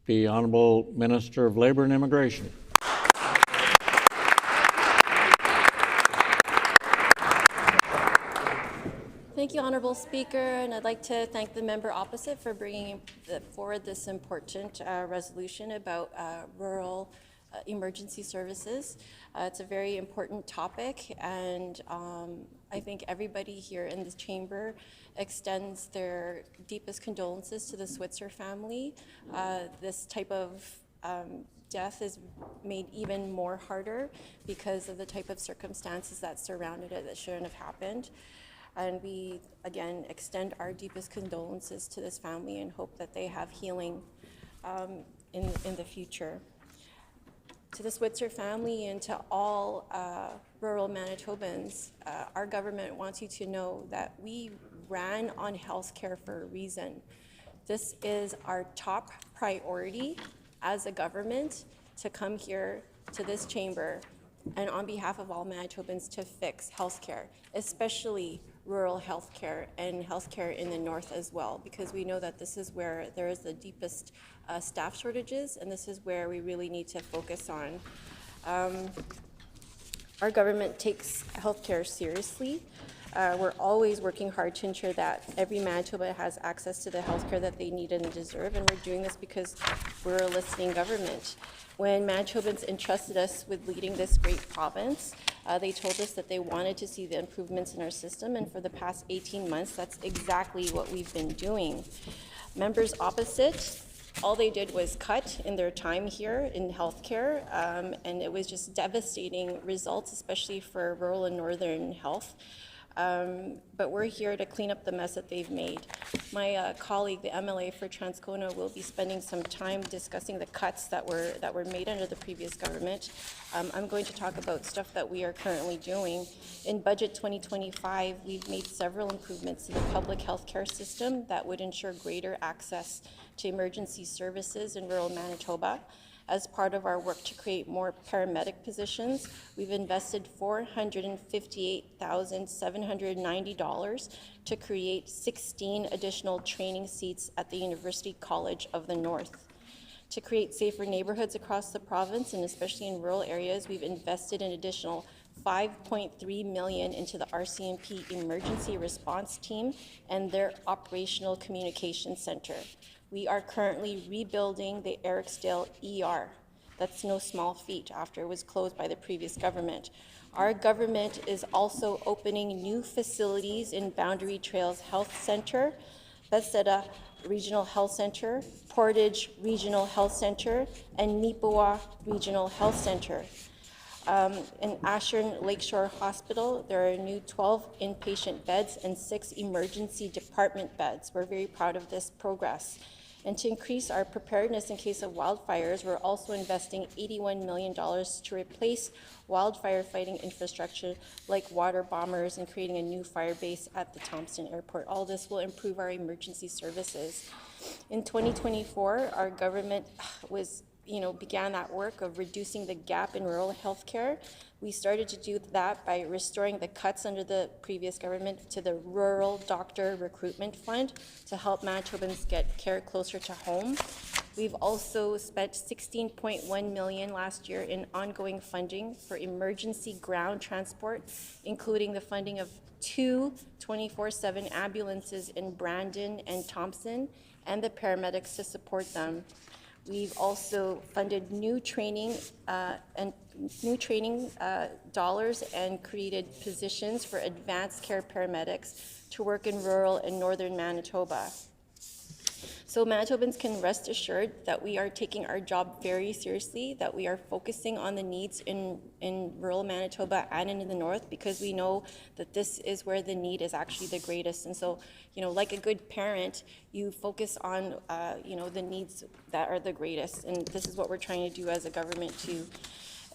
The Honourable Minister of Labour and Immigration. Thank you, Honourable Speaker, and I'd like to thank the member opposite for bringing forward this important resolution about rural emergency services. It's a very important topic, and I think everybody here in this chamber extends their deepest condolences to the Switzer family. This type of death is made even more harder because of the type of circumstances that surrounded it that shouldn't have happened. And we, again, extend our deepest condolences to this family and hope that they have healing in the future. To the Switzer family and to all rural Manitobans, our government wants you to know that we ran on healthcare for a reason. This is our top priority as a government to come here to this chamber and on behalf of all Manitobans to fix healthcare, especially rural healthcare and healthcare in the north as well, because we know that this is where there is the deepest staff shortages, and this is where we really need to focus on. Our government takes healthcare seriously. We're always working hard to ensure that every Manitoba has access to the healthcare that they need and deserve, and we're doing this because we're a listening government. When Manitobans entrusted us with leading this great province, they told us that they wanted to see the improvements in our system, and for the past 18 months, that's exactly what we've been doing. Members opposite, all they did was cut in their time here in healthcare, and it was just devastating results, especially for rural and northern health. But we're here to clean up the mess that they've made. My colleague, the MLA for Transcona, will be spending some time discussing the cuts that were made under the previous government. I'm going to talk about stuff that we are currently doing. In Budget 2025, we've made several improvements to the public health care system that would ensure greater access to emergency services in rural Manitoba. As part of our work to create more paramedic positions, we've invested $458,790 to create 16 additional training seats at the University College of the North. To create safer neighborhoods across the province, and especially in rural areas, we've invested an additional $5.3 million into the RCMP Emergency Response Team and their Operational Communication Center. We are currently rebuilding the Eriksdale ER. That's no small feat after it was closed by the previous government. Our government is also opening new facilities in Boundary Trails Health Center, Bethesda Regional Health Center, Portage Regional Health Center, and Nipawa Regional Health Center. In Ashern Lakeshore Hospital, there are a new 12 inpatient beds and 6 emergency department beds. We're very proud of this progress. And to increase our preparedness in case of wildfires, we're also investing $81 million to replace wildfire fighting infrastructure like water bombers and creating a new fire base at the Thompson Airport. All this will improve our emergency services. In 2024, our government began that work of reducing the gap in rural healthcare. We started to do that by restoring the cuts under the previous government to the Rural Doctor Recruitment Fund to help Manitobans get care closer to home. We've also spent $16.1 million last year in ongoing funding for emergency ground transport, including the funding of 2 24/7 ambulances in Brandon and Thompson and the paramedics to support them. We've also funded new training dollars and created positions for advanced care paramedics to work in rural and northern Manitoba. So Manitobans can rest assured that we are taking our job very seriously, that we are focusing on the needs in rural Manitoba and in the north, because we know that this is where the need is actually the greatest. And so, like a good parent, you focus on, the needs that are the greatest. And this is what we're trying to do as a government too.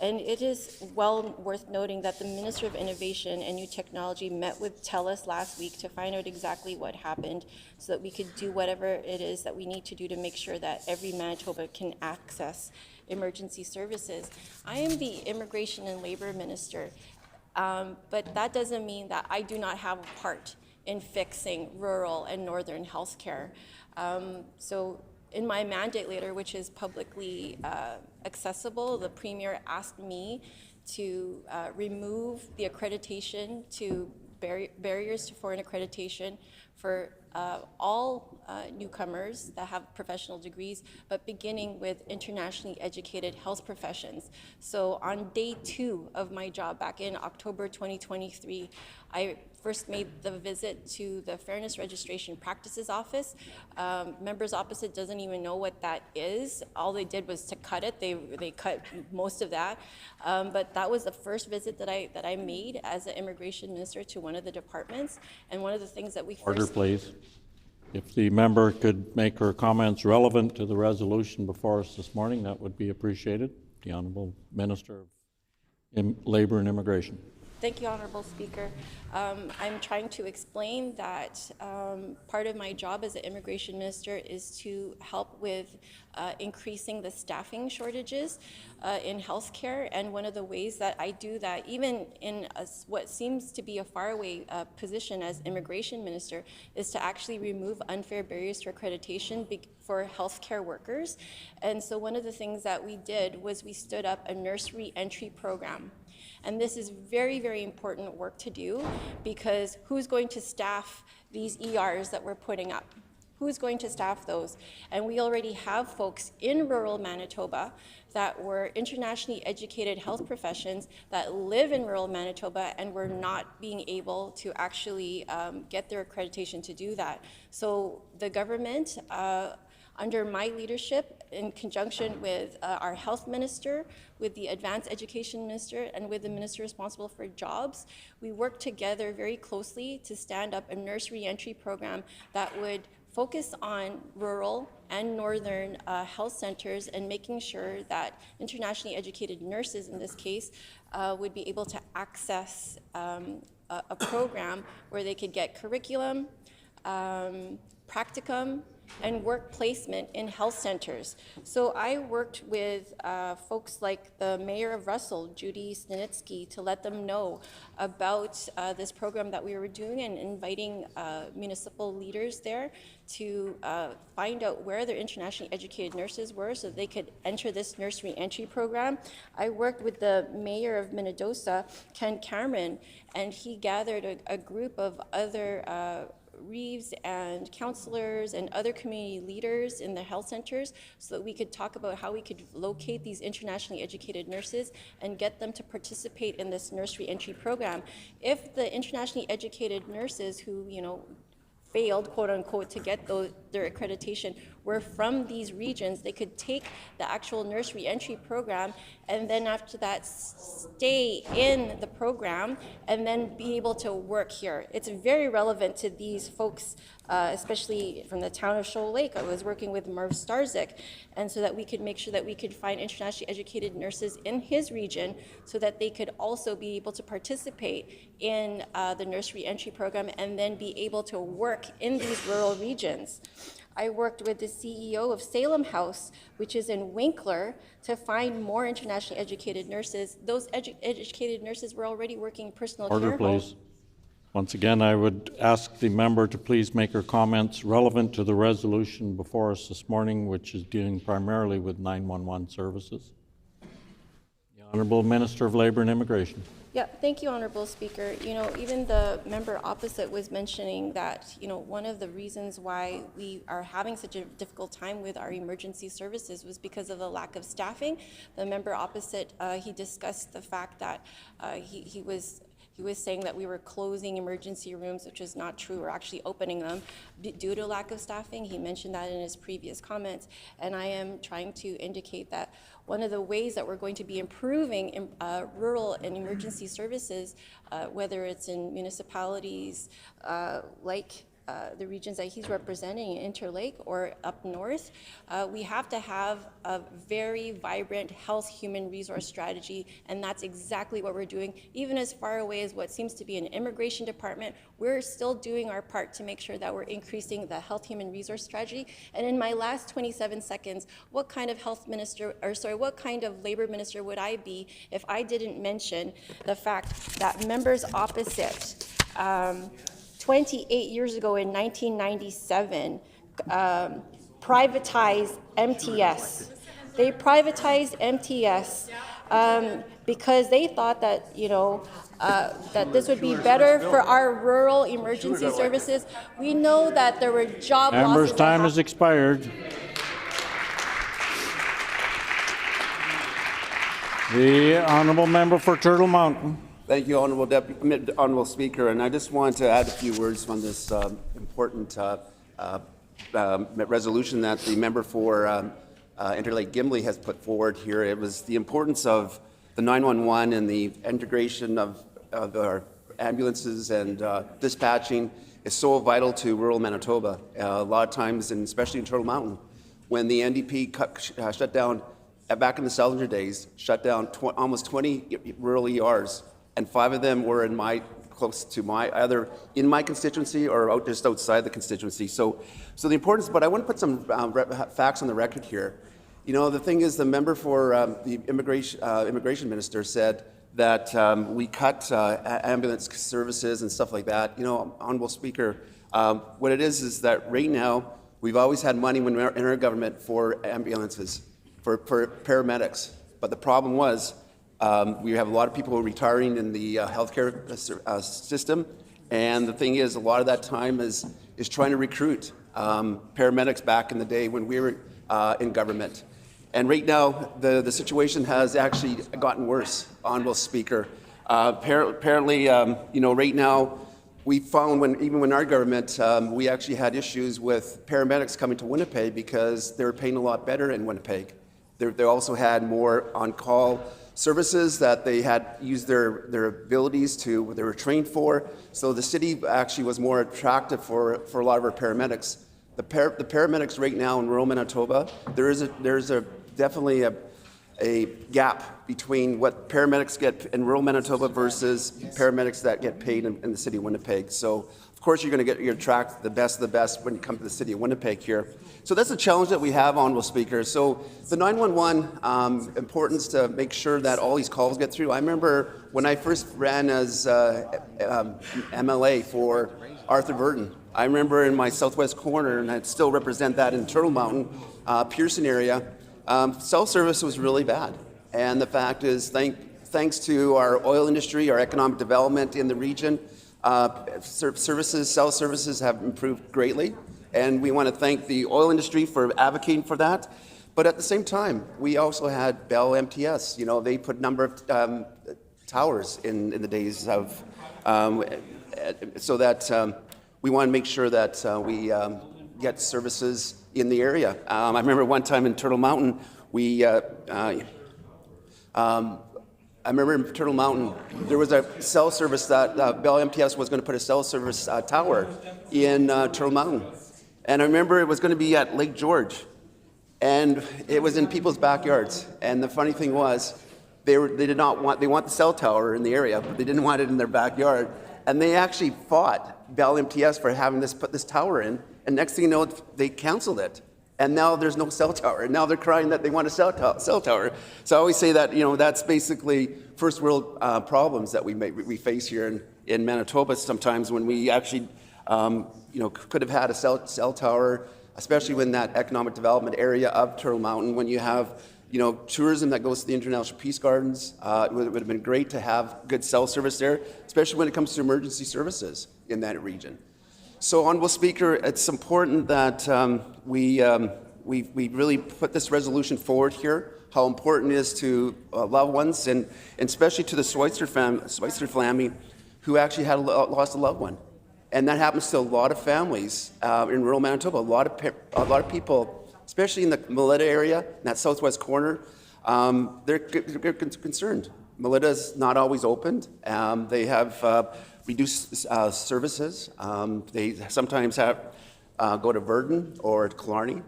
And it is well worth noting that the Minister of Innovation and New Technology met with TELUS last week to find out exactly what happened so that we could do whatever it is that we need to do to make sure that every Manitoba can access emergency services. I am the Immigration and Labor Minister, but that doesn't mean that I do not have a part in fixing rural and northern health care. So in my mandate letter, which is publicly accessible, the Premier asked me to remove the accreditation to barriers to foreign accreditation for all newcomers that have professional degrees, but beginning with internationally educated health professions. So on day 2 of my job back in October 2023, I first made the visit to the Fairness Registration Practices Office. Members opposite doesn't even know what that is. All they did was to cut it. They cut most of that. But that was the first visit that I made as an immigration minister to one of the departments. And one of the things that we Order, please. If the member could make her comments relevant to the resolution before us this morning, that would be appreciated. The Honourable Minister of Labour and Immigration. Thank you, Honourable Speaker. I'm trying to explain that part of my job as an immigration minister is to help with increasing the staffing shortages in healthcare. And one of the ways that I do that, even in what seems to be a faraway position as immigration minister, is to actually remove unfair barriers to accreditation for healthcare workers. And so one of the things that we did was we stood up a nurse re-entry program. And this is very, very important work to do, because who's going to staff these ERs that we're putting up? Who's going to staff those? And we already have folks in rural Manitoba that were internationally educated health professions that live in rural Manitoba and were not being able to actually get their accreditation to do that. So the government, Under my leadership, in conjunction with our health minister, with the advanced education minister, and with the minister responsible for jobs, we worked together very closely to stand up a nurse reentry program that would focus on rural and northern health centers and making sure that internationally educated nurses, in this case, would be able to access a program where they could get curriculum, practicum, and work placement in health centers. So I worked with folks like the mayor of Russell, Judy Snitsky, to let them know about this program that we were doing and inviting municipal leaders there to find out where their internationally educated nurses were so they could enter this nurse reentry program. I worked with the mayor of Minnedosa, Ken Cameron, and he gathered a group of other Reeves and counselors and other community leaders in the health centers so that we could talk about how we could locate these internationally educated nurses and get them to participate in this nurse reentry program. If the internationally educated nurses who, failed, quote unquote, to get their accreditation were from these regions, they could take the actual nurse reentry program and then after that stay in the program and then be able to work here. It's very relevant to these folks, especially from the town of Shoal Lake. I was working with Merv Starzik, and so that we could make sure that we could find internationally educated nurses in his region so that they could also be able to participate in the nurse reentry program and then be able to work in these rural regions. I worked with the CEO of Salem House, which is in Winkler, to find more internationally educated nurses. Those educated nurses were already working personal care Order, please. homes. Once again, I would ask the member to please make her comments relevant to the resolution before us this morning, which is dealing primarily with 911 services. The Honourable Minister of Labour and Immigration. Yeah, thank you, Honourable Speaker. Even the member opposite was mentioning that, one of the reasons why we are having such a difficult time with our emergency services was because of the lack of staffing. The member opposite, he discussed the fact that he was saying that we were closing emergency rooms, which is not true. We're actually opening them due to lack of staffing. He mentioned that in his previous comments, and I am trying to indicate that one of the ways that we're going to be improving rural and emergency services, whether it's in municipalities like the regions that he's representing in Interlake or up north, we have to have a very vibrant health human resource strategy, and that's exactly what we're doing. Even as far away as what seems to be an immigration department, we're still doing our part to make sure that we're increasing the health human resource strategy. And in my last 27 seconds, what kind of what kind of labor minister would I be if I didn't mention the fact that members opposite 28 years ago in 1997, privatized MTS. They privatized MTS because they thought that, that this would be better for our rural emergency services. We know that there were job losses. Member's time has expired. The Honourable Member for Turtle Mountain. Thank you, Honourable Speaker, and I just want to add a few words on this important resolution that the member for Interlake Gimli has put forward here. It was the importance of the 911 and the integration of our ambulances and dispatching is so vital to rural Manitoba. A lot of times, and especially in Turtle Mountain, when the NDP shut down, back in the Selinger days, shut down almost 20 rural ERs, and 5 of them were in either in my constituency or just outside the constituency. So the importance, but I want to put some facts on the record here. The thing is, the member for the immigration minister said that we cut ambulance services and stuff like that. Honourable Speaker, what it is that right now, we've always had money when we were in our government for ambulances, for paramedics. But the problem was, we have a lot of people who are retiring in the healthcare system, and the thing is, a lot of that time is trying to recruit paramedics back in the day when we were in government. And right now, the situation has actually gotten worse, Honourable Speaker. Apparently, right now, we found even when our government, we actually had issues with paramedics coming to Winnipeg because they were paying a lot better in Winnipeg. They also had more on-call services that they had used their abilities to, they were trained for. So the city actually was more attractive for a lot of our paramedics. The paramedics right now in rural Manitoba, there's definitely a gap between what paramedics get in rural Manitoba versus paramedics that get paid in the city of Winnipeg. So of course you're going to attract the best of the best when you come to the city of Winnipeg here. So that's a challenge that we have, Honourable Speaker. So the 911 importance to make sure that all these calls get through. I remember when I first ran as MLA for Arthur Burton. I remember in my southwest corner, and I still represent that in Turtle Mountain, Pearson area, cell service was really bad. And the fact is, thanks to our oil industry, our economic development in the region, cell services have improved greatly. And we want to thank the oil industry for advocating for that. But at the same time, we also had Bell MTS. You know, they put a number of towers in the days of, so that we want to make sure that we get services in the area. I remember one time in Turtle Mountain, I remember in Turtle Mountain, there was a cell service that Bell MTS was going to put a cell service tower in Turtle Mountain. And I remember it was going to be at Lake George. And it was in people's backyards. And the funny thing was, they want the cell tower in the area, but they didn't want it in their backyard. And they actually fought Bell MTS for having put this tower in. And next thing you know, they canceled it. And now there's no cell tower. And now they're crying that they want a cell tower. So I always say that, you know, that's basically first world problems that we face here in Manitoba sometimes, when we actually, you know, could have had a cell tower, especially in that economic development area of Turtle Mountain, when you have, you know, tourism that goes to the International Peace Gardens. It would have been great to have good cell service there, especially when it comes to emergency services in that region. So, Honourable Speaker, it's important that we really put this resolution forward here, how important it is to loved ones, and especially to the Schweitzer family who actually had lost a loved one. And that happens to a lot of families in rural Manitoba. A lot of people, especially in the Melita area, in that southwest corner, they're concerned. Melita is not always opened. They have reduced services. They sometimes have go to Verdun or to Killarney.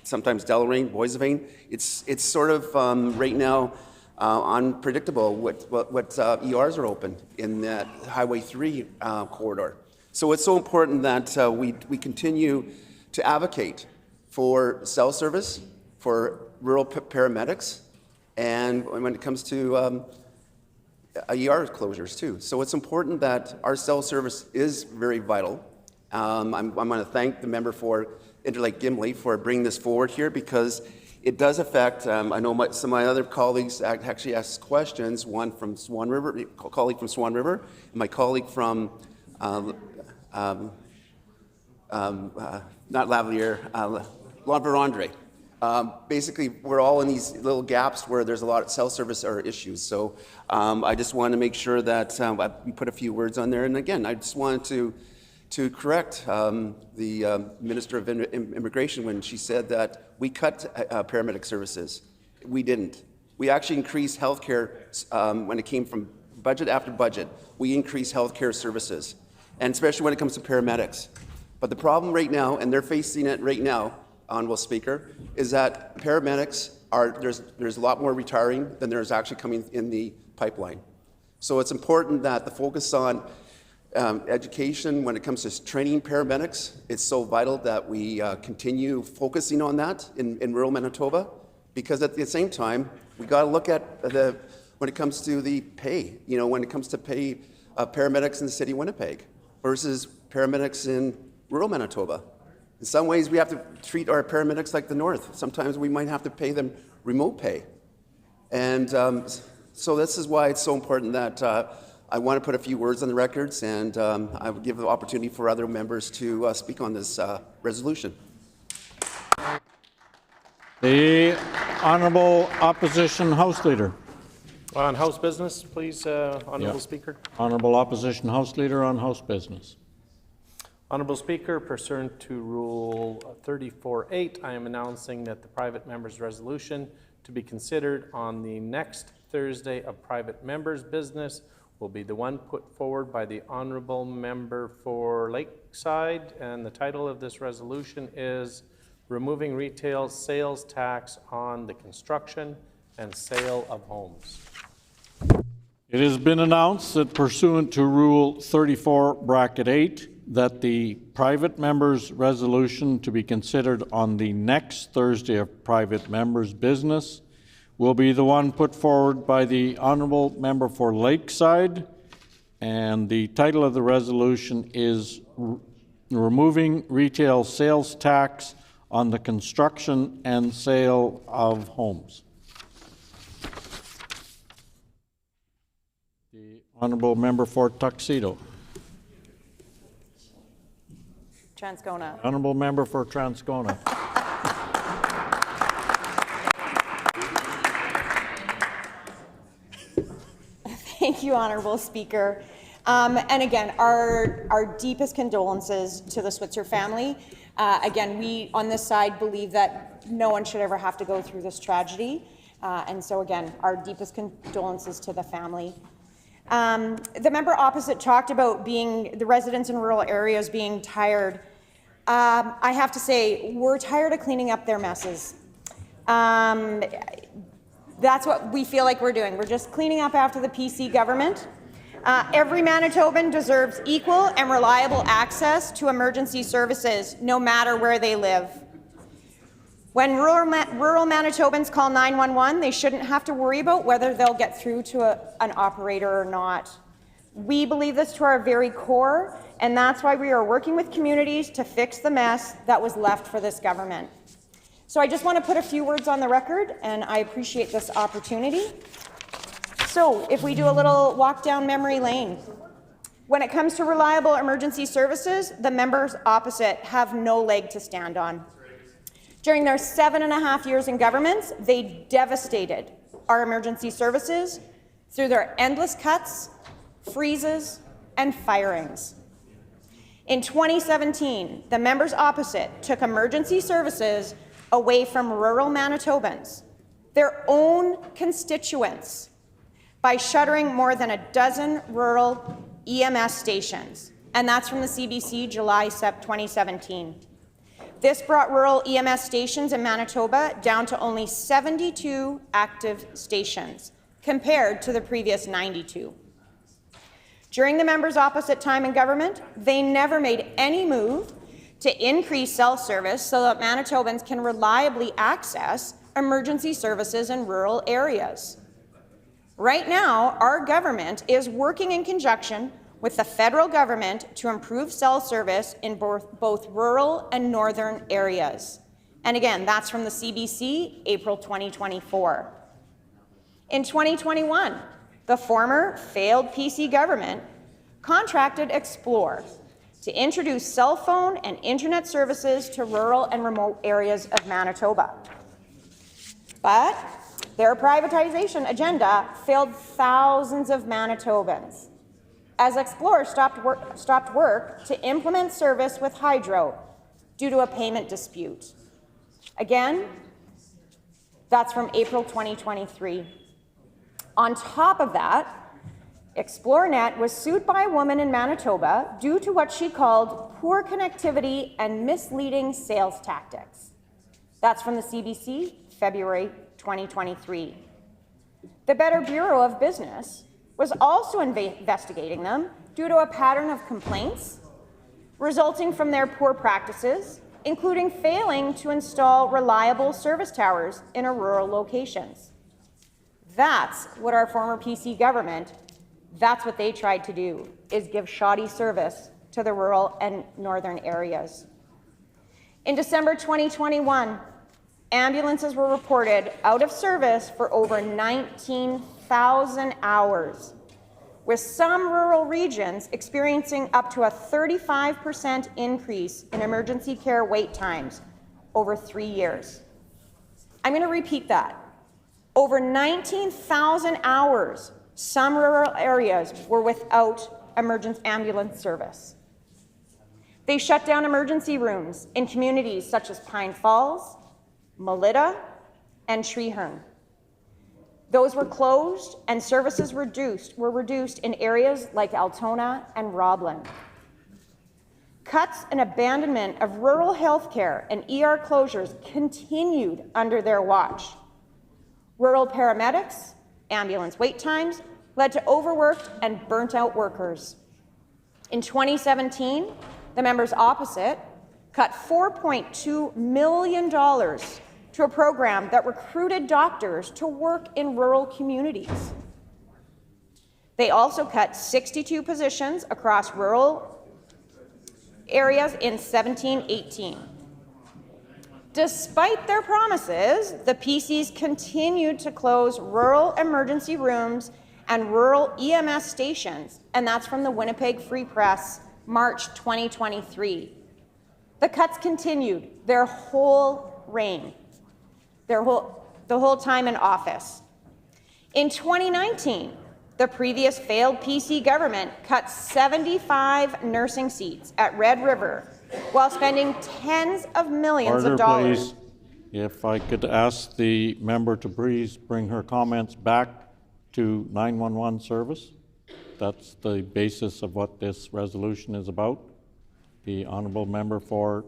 Sometimes Deloraine, Boissevain. It's sort of right now unpredictable what ERs are open in that Highway 3 corridor. So it's so important that we continue to advocate for cell service, for rural paramedics, and when it comes to ER closures too. So it's important that our cell service is very vital. I'm going to thank the member for Interlake Gimli for bringing this forward here, because it does affect, I know some of my other colleagues actually asked questions, one from Swan River, a colleague from Swan River, and my colleague from, not Lavalier, La Vérandre. Basically, we're all in these little gaps where there's a lot of cell service or issues. So I just want to make sure that we put a few words on there. And again, I just wanted to correct the Minister of Immigration when she said that we cut paramedic services. We didn't. We actually increased healthcare when it came from budget after budget. We increased healthcare services, and especially when it comes to paramedics. But the problem right now, and they're facing it right now, Honourable Speaker, is that paramedics there's a lot more retiring than there's actually coming in the pipeline. So it's important that the focus on education when it comes to training paramedics, it's so vital that we continue focusing on that in rural Manitoba, because at the same time, we got to look at when it comes to the pay, you know, when it comes to pay paramedics in the city of Winnipeg versus paramedics in rural Manitoba. In some ways, we have to treat our paramedics like the North. Sometimes we might have to pay them remote pay. And so this is why it's so important that I want to put a few words on the records, and I will give the opportunity for other members to speak on this resolution. The Honourable Opposition House Leader. On House business, please, Honourable Speaker. Honourable Opposition House Leader on House business. Honourable Speaker, pursuant to Rule 34.8, I am announcing that the private member's resolution to be considered on the next Thursday of private members' business will be the one put forward by the Honourable Member for Lakeside, and the title of this resolution is Removing Retail Sales Tax on the Construction and Sale of Homes. It has been announced that pursuant to Rule 34(8), that the private members' resolution to be considered on the next Thursday of private members' business will be the one put forward by the Honourable Member for Lakeside, and the title of the resolution is Removing Retail Sales Tax on the Construction and Sale of Homes. The Honourable Member for Tuxedo. Transcona. Honourable Member for Transcona. Thank you, Honourable Speaker. And again, our deepest condolences to the Switzer family. Again, we on this side believe that no one should ever have to go through this tragedy. And so again, our deepest condolences to the family. The member opposite talked about the residents in rural areas being tired. I have to say, we're tired of cleaning up their messes. That's what we feel like we're doing. We're just cleaning up after the PC government. Every Manitoban deserves equal and reliable access to emergency services, no matter where they live. When rural Manitobans call 911, they shouldn't have to worry about whether they'll get through to an operator or not. We believe this to our very core, and that's why we are working with communities to fix the mess that was left for this government. So I just want to put a few words on the record, and I appreciate this opportunity. So if we do a little walk down memory lane, when it comes to reliable emergency services, the members opposite have no leg to stand on. During their 7.5 years in government, they devastated our emergency services through their endless cuts, freezes, and firings. In 2017, the members opposite took emergency services away from rural Manitobans, their own constituents, by shuttering more than a dozen rural EMS stations, and that's from the CBC July 2017. This brought rural EMS stations in Manitoba down to only 72 active stations, compared to the previous 92. During the members' opposite time in government, they never made any move to increase cell service so that Manitobans can reliably access emergency services in rural areas. Right now, our government is working in conjunction with the federal government to improve cell service in both rural and northern areas. And again, that's from the CBC, April 2024. In 2021, the former failed PC government contracted Explore to introduce cell phone and internet services to rural and remote areas of Manitoba. But their privatization agenda failed thousands of Manitobans, as Explore stopped work to implement service with Hydro due to a payment dispute. Again, that's from April 2023. On top of that, ExploreNet was sued by a woman in Manitoba due to what she called poor connectivity and misleading sales tactics. That's from the CBC, February 2023. The Better Bureau of Business was also investigating them due to a pattern of complaints resulting from their poor practices, including failing to install reliable service towers in rural locations. That's what our former PC government, that's what they tried to do, is give shoddy service to the rural and northern areas. In December 2021, ambulances were reported out of service for over 19,000 hours, with some rural regions experiencing up to a 35% increase in emergency care wait times over 3 years. I'm going to repeat that. Over 19,000 hours, some rural areas were without emergency ambulance service. They shut down emergency rooms in communities such as Pine Falls, Melita, and Treeherne. Those were closed and services were reduced in areas like Altona and Roblin. Cuts and abandonment of rural health care and ER closures continued under their watch. Rural paramedics, ambulance wait times led to overworked and burnt out workers. In 2017, the members opposite cut $4.2 million to a program that recruited doctors to work in rural communities. They also cut 62 positions across rural areas in 17-18. Despite their promises, the PCs continued to close rural emergency rooms and rural EMS stations, and that's from the Winnipeg Free Press, March 2023. The cuts continued their whole reign, the whole time in office. In 2019, the previous failed PC government cut 75 nursing seats at Red River while spending tens of millions of dollars. Please. If I could ask the member to please bring her comments back to 911 service. That's the basis of what this resolution is about. The honourable member for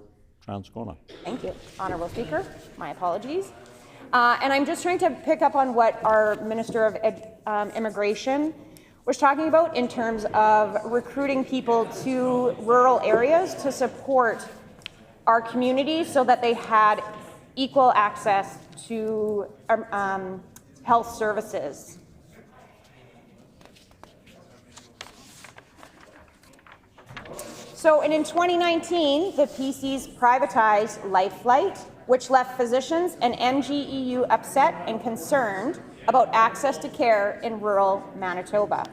Transcona. Thank you, Honourable Speaker. My apologies. And I'm just trying to pick up on what our Minister of Immigration was talking about in terms of recruiting people to rural areas to support our communities so that they had equal access to health services. So, and in 2019, the PCs privatized LifeFlight, which left physicians and MGEU upset and concerned about access to care in rural Manitoba.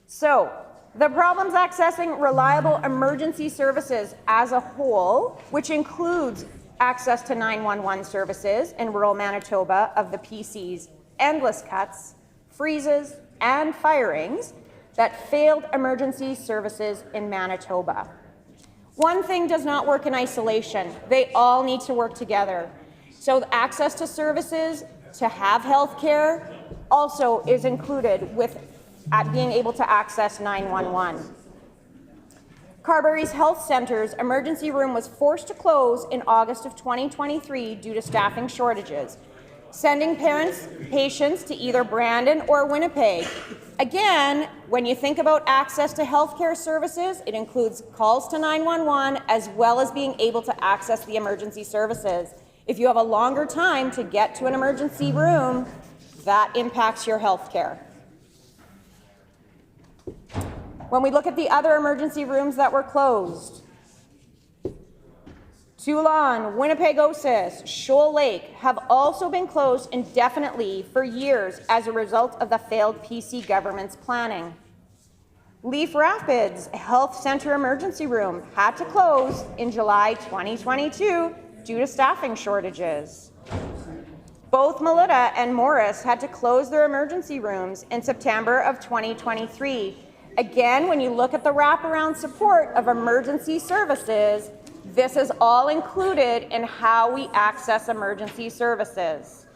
So, the problems accessing reliable emergency services as a whole, which includes access to 911 services in rural Manitoba of the PC's endless cuts, freezes, and firings that failed emergency services in Manitoba. One thing does not work in isolation. They all need to work together. So access to services, to have health care, also is included with being able to access 911. Carberry's Health Centre's emergency room was forced to close in August of 2023 due to staffing shortages, sending patients to either Brandon or Winnipeg. Again, when you think about access to healthcare services, it includes calls to 911 as well as being able to access the emergency services. If you have a longer time to get to an emergency room, that impacts your healthcare. When we look at the other emergency rooms that were closed, Toulon, Winnipeg-Osis, Shoal Lake have also been closed indefinitely for years as a result of the failed PC government's planning. Leaf Rapids Health Centre emergency room had to close in July 2022 due to staffing shortages. Both Melita and Morris had to close their emergency rooms in September of 2023. Again, when you look at the wraparound support of emergency services, this is all included in how we access emergency services.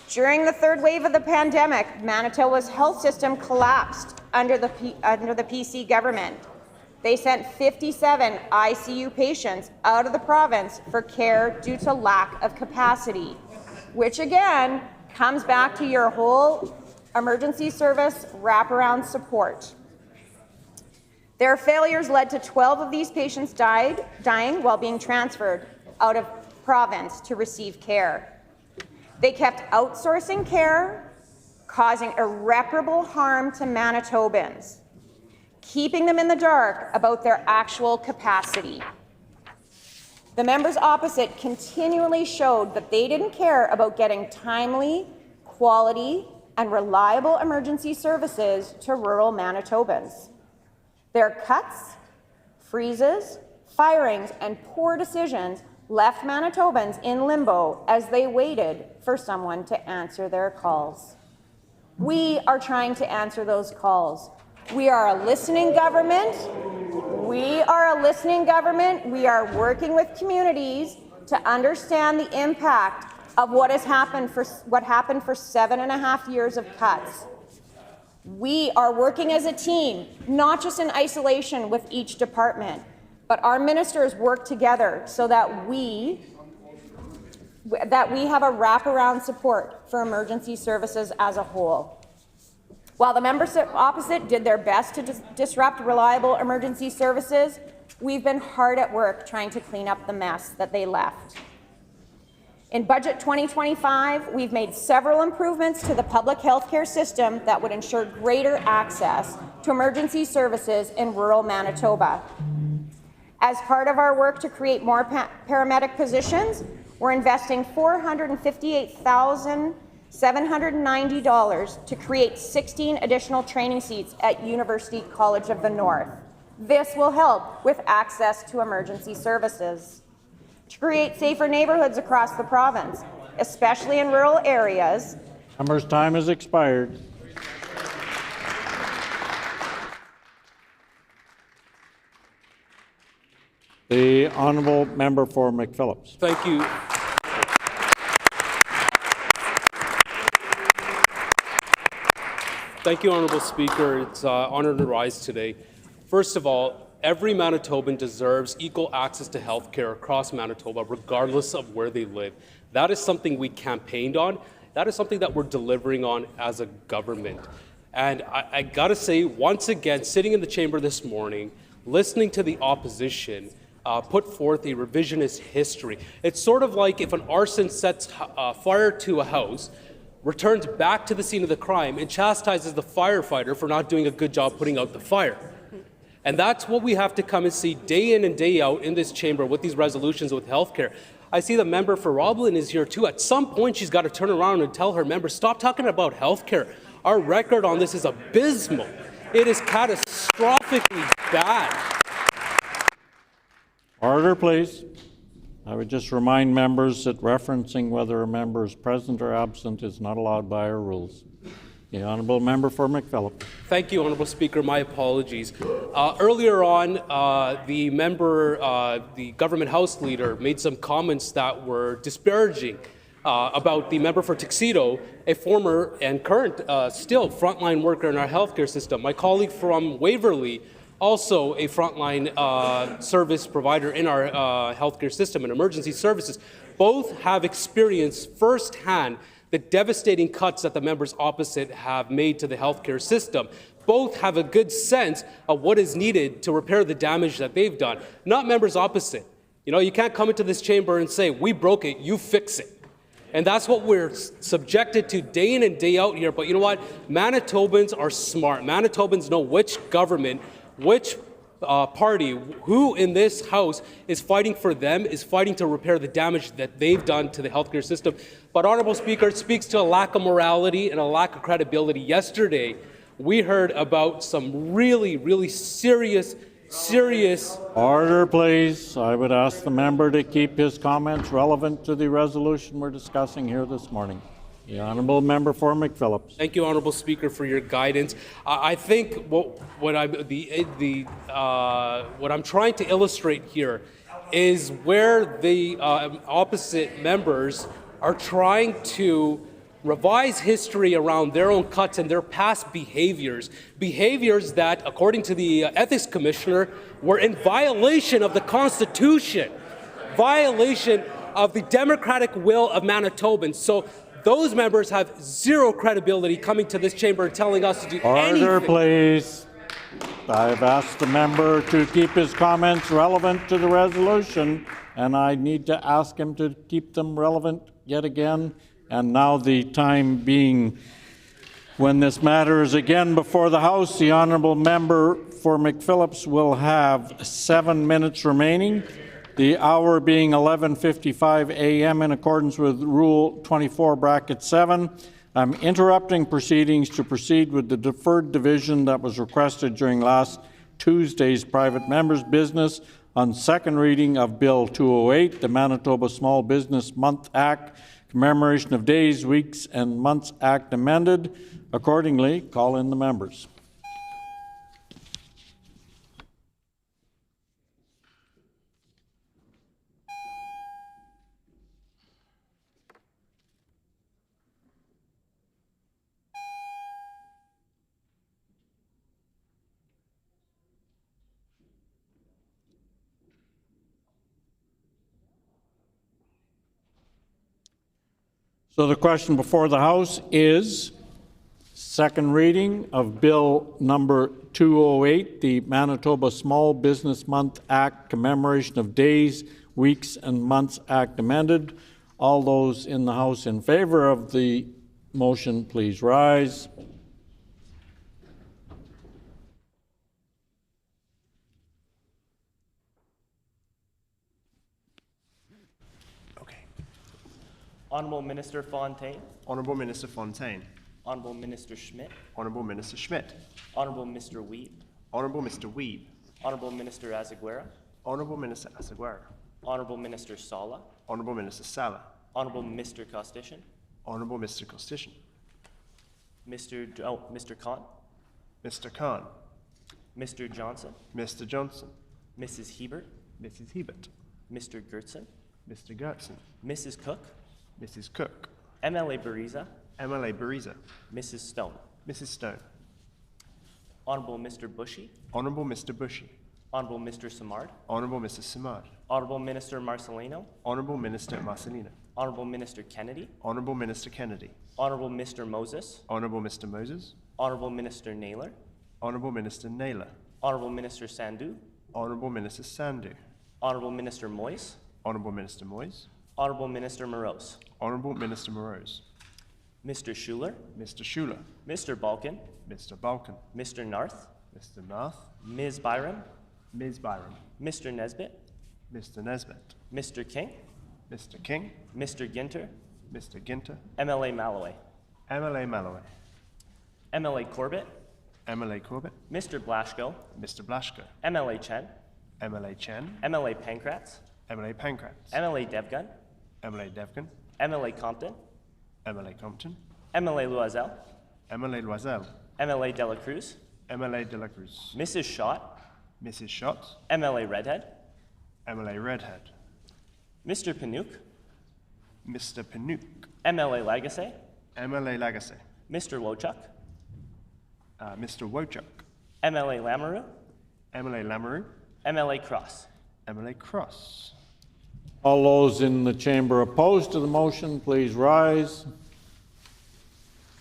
During the third wave of the pandemic, Manitoba's health system collapsed under the PC government. They sent 57 ICU patients out of the province for care due to lack of capacity, which again comes back to your whole emergency service wraparound support. Their failures led to 12 of these patients dying while being transferred out of province to receive care. They kept outsourcing care, causing irreparable harm to Manitobans, keeping them in the dark about their actual capacity. The members opposite continually showed that they didn't care about getting timely, quality, and reliable emergency services to rural Manitobans. Their cuts, freezes, firings, and poor decisions left Manitobans in limbo as they waited for someone to answer their calls. We are trying to answer those calls. We are a listening government. We are a listening government. We are working with communities to understand the impact of what happened for 7.5 years of cuts. We are working as a team, not just in isolation with each department, but our ministers work together so that we have a wraparound support for emergency services as a whole. While the members opposite did their best to disrupt reliable emergency services, we've been hard at work trying to clean up the mess that they left. In Budget 2025, we've made several improvements to the public health care system that would ensure greater access to emergency services in rural Manitoba. As part of our work to create more paramedic positions, we're investing $458,790 to create 16 additional training seats at University College of the North. This will help with access to emergency services. To create safer neighbourhoods across the province, especially in rural areas. Member's time has expired. The honourable member for McPhillips. Thank you. Thank you, Honourable Speaker. It's an honour to rise today. First of all, every Manitoban deserves equal access to health care across Manitoba, regardless of where they live. That is something we campaigned on. That is something that we're delivering on as a government. And I gotta say, once again, sitting in the chamber this morning, listening to the opposition put forth a revisionist history. It's sort of like if an arson sets fire to a house, returns back to the scene of the crime, and chastises the firefighter for not doing a good job putting out the fire. And that's what we have to come and see day in and day out in this chamber with these resolutions with healthcare. I see the member for Roblin is here too. At some point, she's got to turn around and tell her members, stop talking about healthcare. Our record on this is abysmal. It is catastrophically bad. Order, please. I would just remind members that referencing whether a member is present or absent is not allowed by our rules. The honourable member for McPhillips. Thank you, Honourable Speaker. My apologies. Earlier on, the member, the government House leader, made some comments that were disparaging about the member for Tuxedo, a former and current still frontline worker in our healthcare system. My colleague from Waverley, also a frontline service provider in our healthcare system and emergency services, both have experienced firsthand the devastating cuts that the members opposite have made to the healthcare system. Both have a good sense of what is needed to repair the damage that they've done, not members opposite. You know, you can't come into this chamber and say, we broke it, you fix it. And that's what we're subjected to day in and day out here. But you know what? Manitobans are smart. Manitobans know which government, which party, who in this House is fighting for them, is fighting to repair the damage that they've done to the healthcare system. But, Honourable Speaker, it speaks to a lack of morality and a lack of credibility. Yesterday, we heard about some really, really serious. Order, please. I would ask the member to keep his comments relevant to the resolution we're discussing here this morning. The honourable member for McPhillips. Thank you, Honourable Speaker, for your guidance. I think what I'm trying to illustrate here is where the opposite members are trying to revise history around their own cuts and their past behaviors that, according to the Ethics Commissioner, were in violation of the Constitution, violation of the democratic will of Manitobans. So those members have zero credibility coming to this chamber and telling us to do anything. Order, please. I've asked the member to keep his comments relevant to the resolution, and I need to ask him to keep them relevant yet again. And now the time being when this matter is again before the House, the honourable member for McPhillips will have 7 minutes remaining. The hour being 11:55 a.m. in accordance with Rule 24(7). I'm interrupting proceedings to proceed with the deferred division that was requested during last Tuesday's private members' business on second reading of Bill 208, the Manitoba Small Business Month Act, Commemoration of Days, Weeks, and Months Act amended. Accordingly, call in the members. So the question before the House is second reading of Bill number 208, the Manitoba Small Business Month Act, Commemoration of Days, Weeks, and Months Act amended. All those in the House in favor of the motion, please rise. Honourable Minister Fontaine. Honourable Minister Fontaine. Honourable Minister Schmidt. Honourable Minister Schmidt. Honourable Mr. Weeb. Honourable Mr. Weeb. Honourable Minister Azaguera. Honourable Minister Azaguera. Honourable Minister Sala. Honourable Minister Sala. Honourable Mr. Costician. Honourable Mr. Costician. Mr. Khan. Mr. Khan. Mr. Johnson. Mr. Johnson. Mrs. Hebert. Mrs. Hebert. Mr. Gertson. Mr. Gertson. Mrs. Cook. Mrs. Cook. MLA Bariza. MLA Bariza. Mrs. Stone. Mrs. Stone. Honourable Mr. Bushy. Honourable Mr. Bushy. Honourable Mr. Simard. Honourable Mr. Simard. Honourable Minister Marcelino. Honourable Minister Marcelino. Honourable Minister Kennedy. Honourable Minister Kennedy. Honourable Mr. Moses. Honourable Mr. Moses. Honourable Minister Naylor. Honourable Minister Naylor. Honourable Minister Sandhu. Honourable Minister Sandhu. Honourable Minister Moyes. Honourable Minister Moyes. Honourable Minister Morose. Honourable Minister Morose. Mr. Schuler. Mr. Schuler. Mr. Balkin. Mr. Balkin. Mr. Narth. Mr. Narth. Ms. Byram. Ms. Byram. Mr. Nesbitt. Mr. Nesbitt. Mr. King. Mr. King. Mr. Ginter. Mr. Ginter. MLA Malloway. MLA Malloway. MLA Corbett. MLA Corbett. Mr. Blaschko. Mr. Blaschko. MLA Chen. MLA Chen. MLA Pankratz. MLA Pankratz. MLA Devgun. MLA Devgan. MLA Compton. MLA Compton. MLA Loisel. MLA Loisel. MLA Dela Cruz. MLA De La Cruz. Mrs. Schott. Mrs. Schott. MLA Redhead. MLA Redhead. Mr. Panouk. Mr. Panouk. MLA Lagasse. MLA Lagasse. Mr. Wochuk. Mr. Wochuk. MLA Lamoureux. MLA Lamoureux. MLA Cross. MLA Cross. All those in the chamber opposed to the motion, please rise.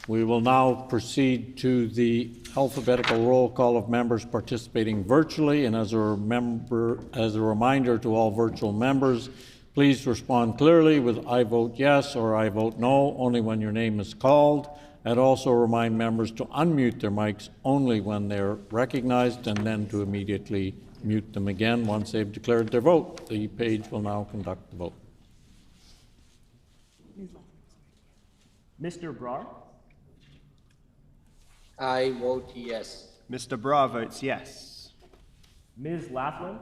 We will now proceed to the alphabetical roll call of members participating virtually, and as a reminder to all virtual members, please respond clearly with "I vote yes" or "I vote no" only when your name is called, and also remind members to unmute their mics only when they're recognized and then to immediately mute them again once they've declared their vote. The page will now conduct the vote. Mr. Brar. I vote yes. Mr. Brar votes yes. Ms. Laughlin.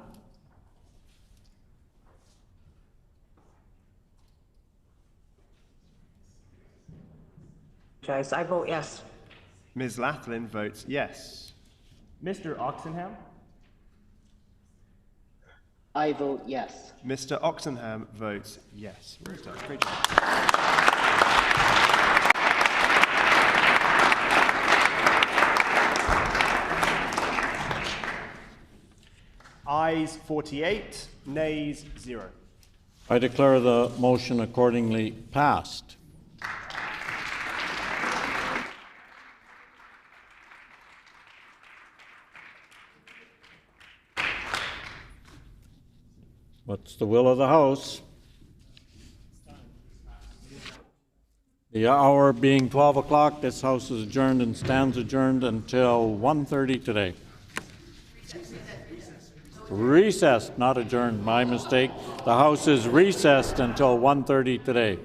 I vote yes. Ms. Laughlin votes yes. Mr. Oxenham. I vote yes. Mr. Oxenham votes yes. Well done. Great job. Ayes 48, nays 0. I declare the motion accordingly passed. What's the will of the House? The hour being 12 o'clock, this House is adjourned and stands adjourned until 1:30 today. Recessed, not adjourned, my mistake. The House is recessed until 1:30 today.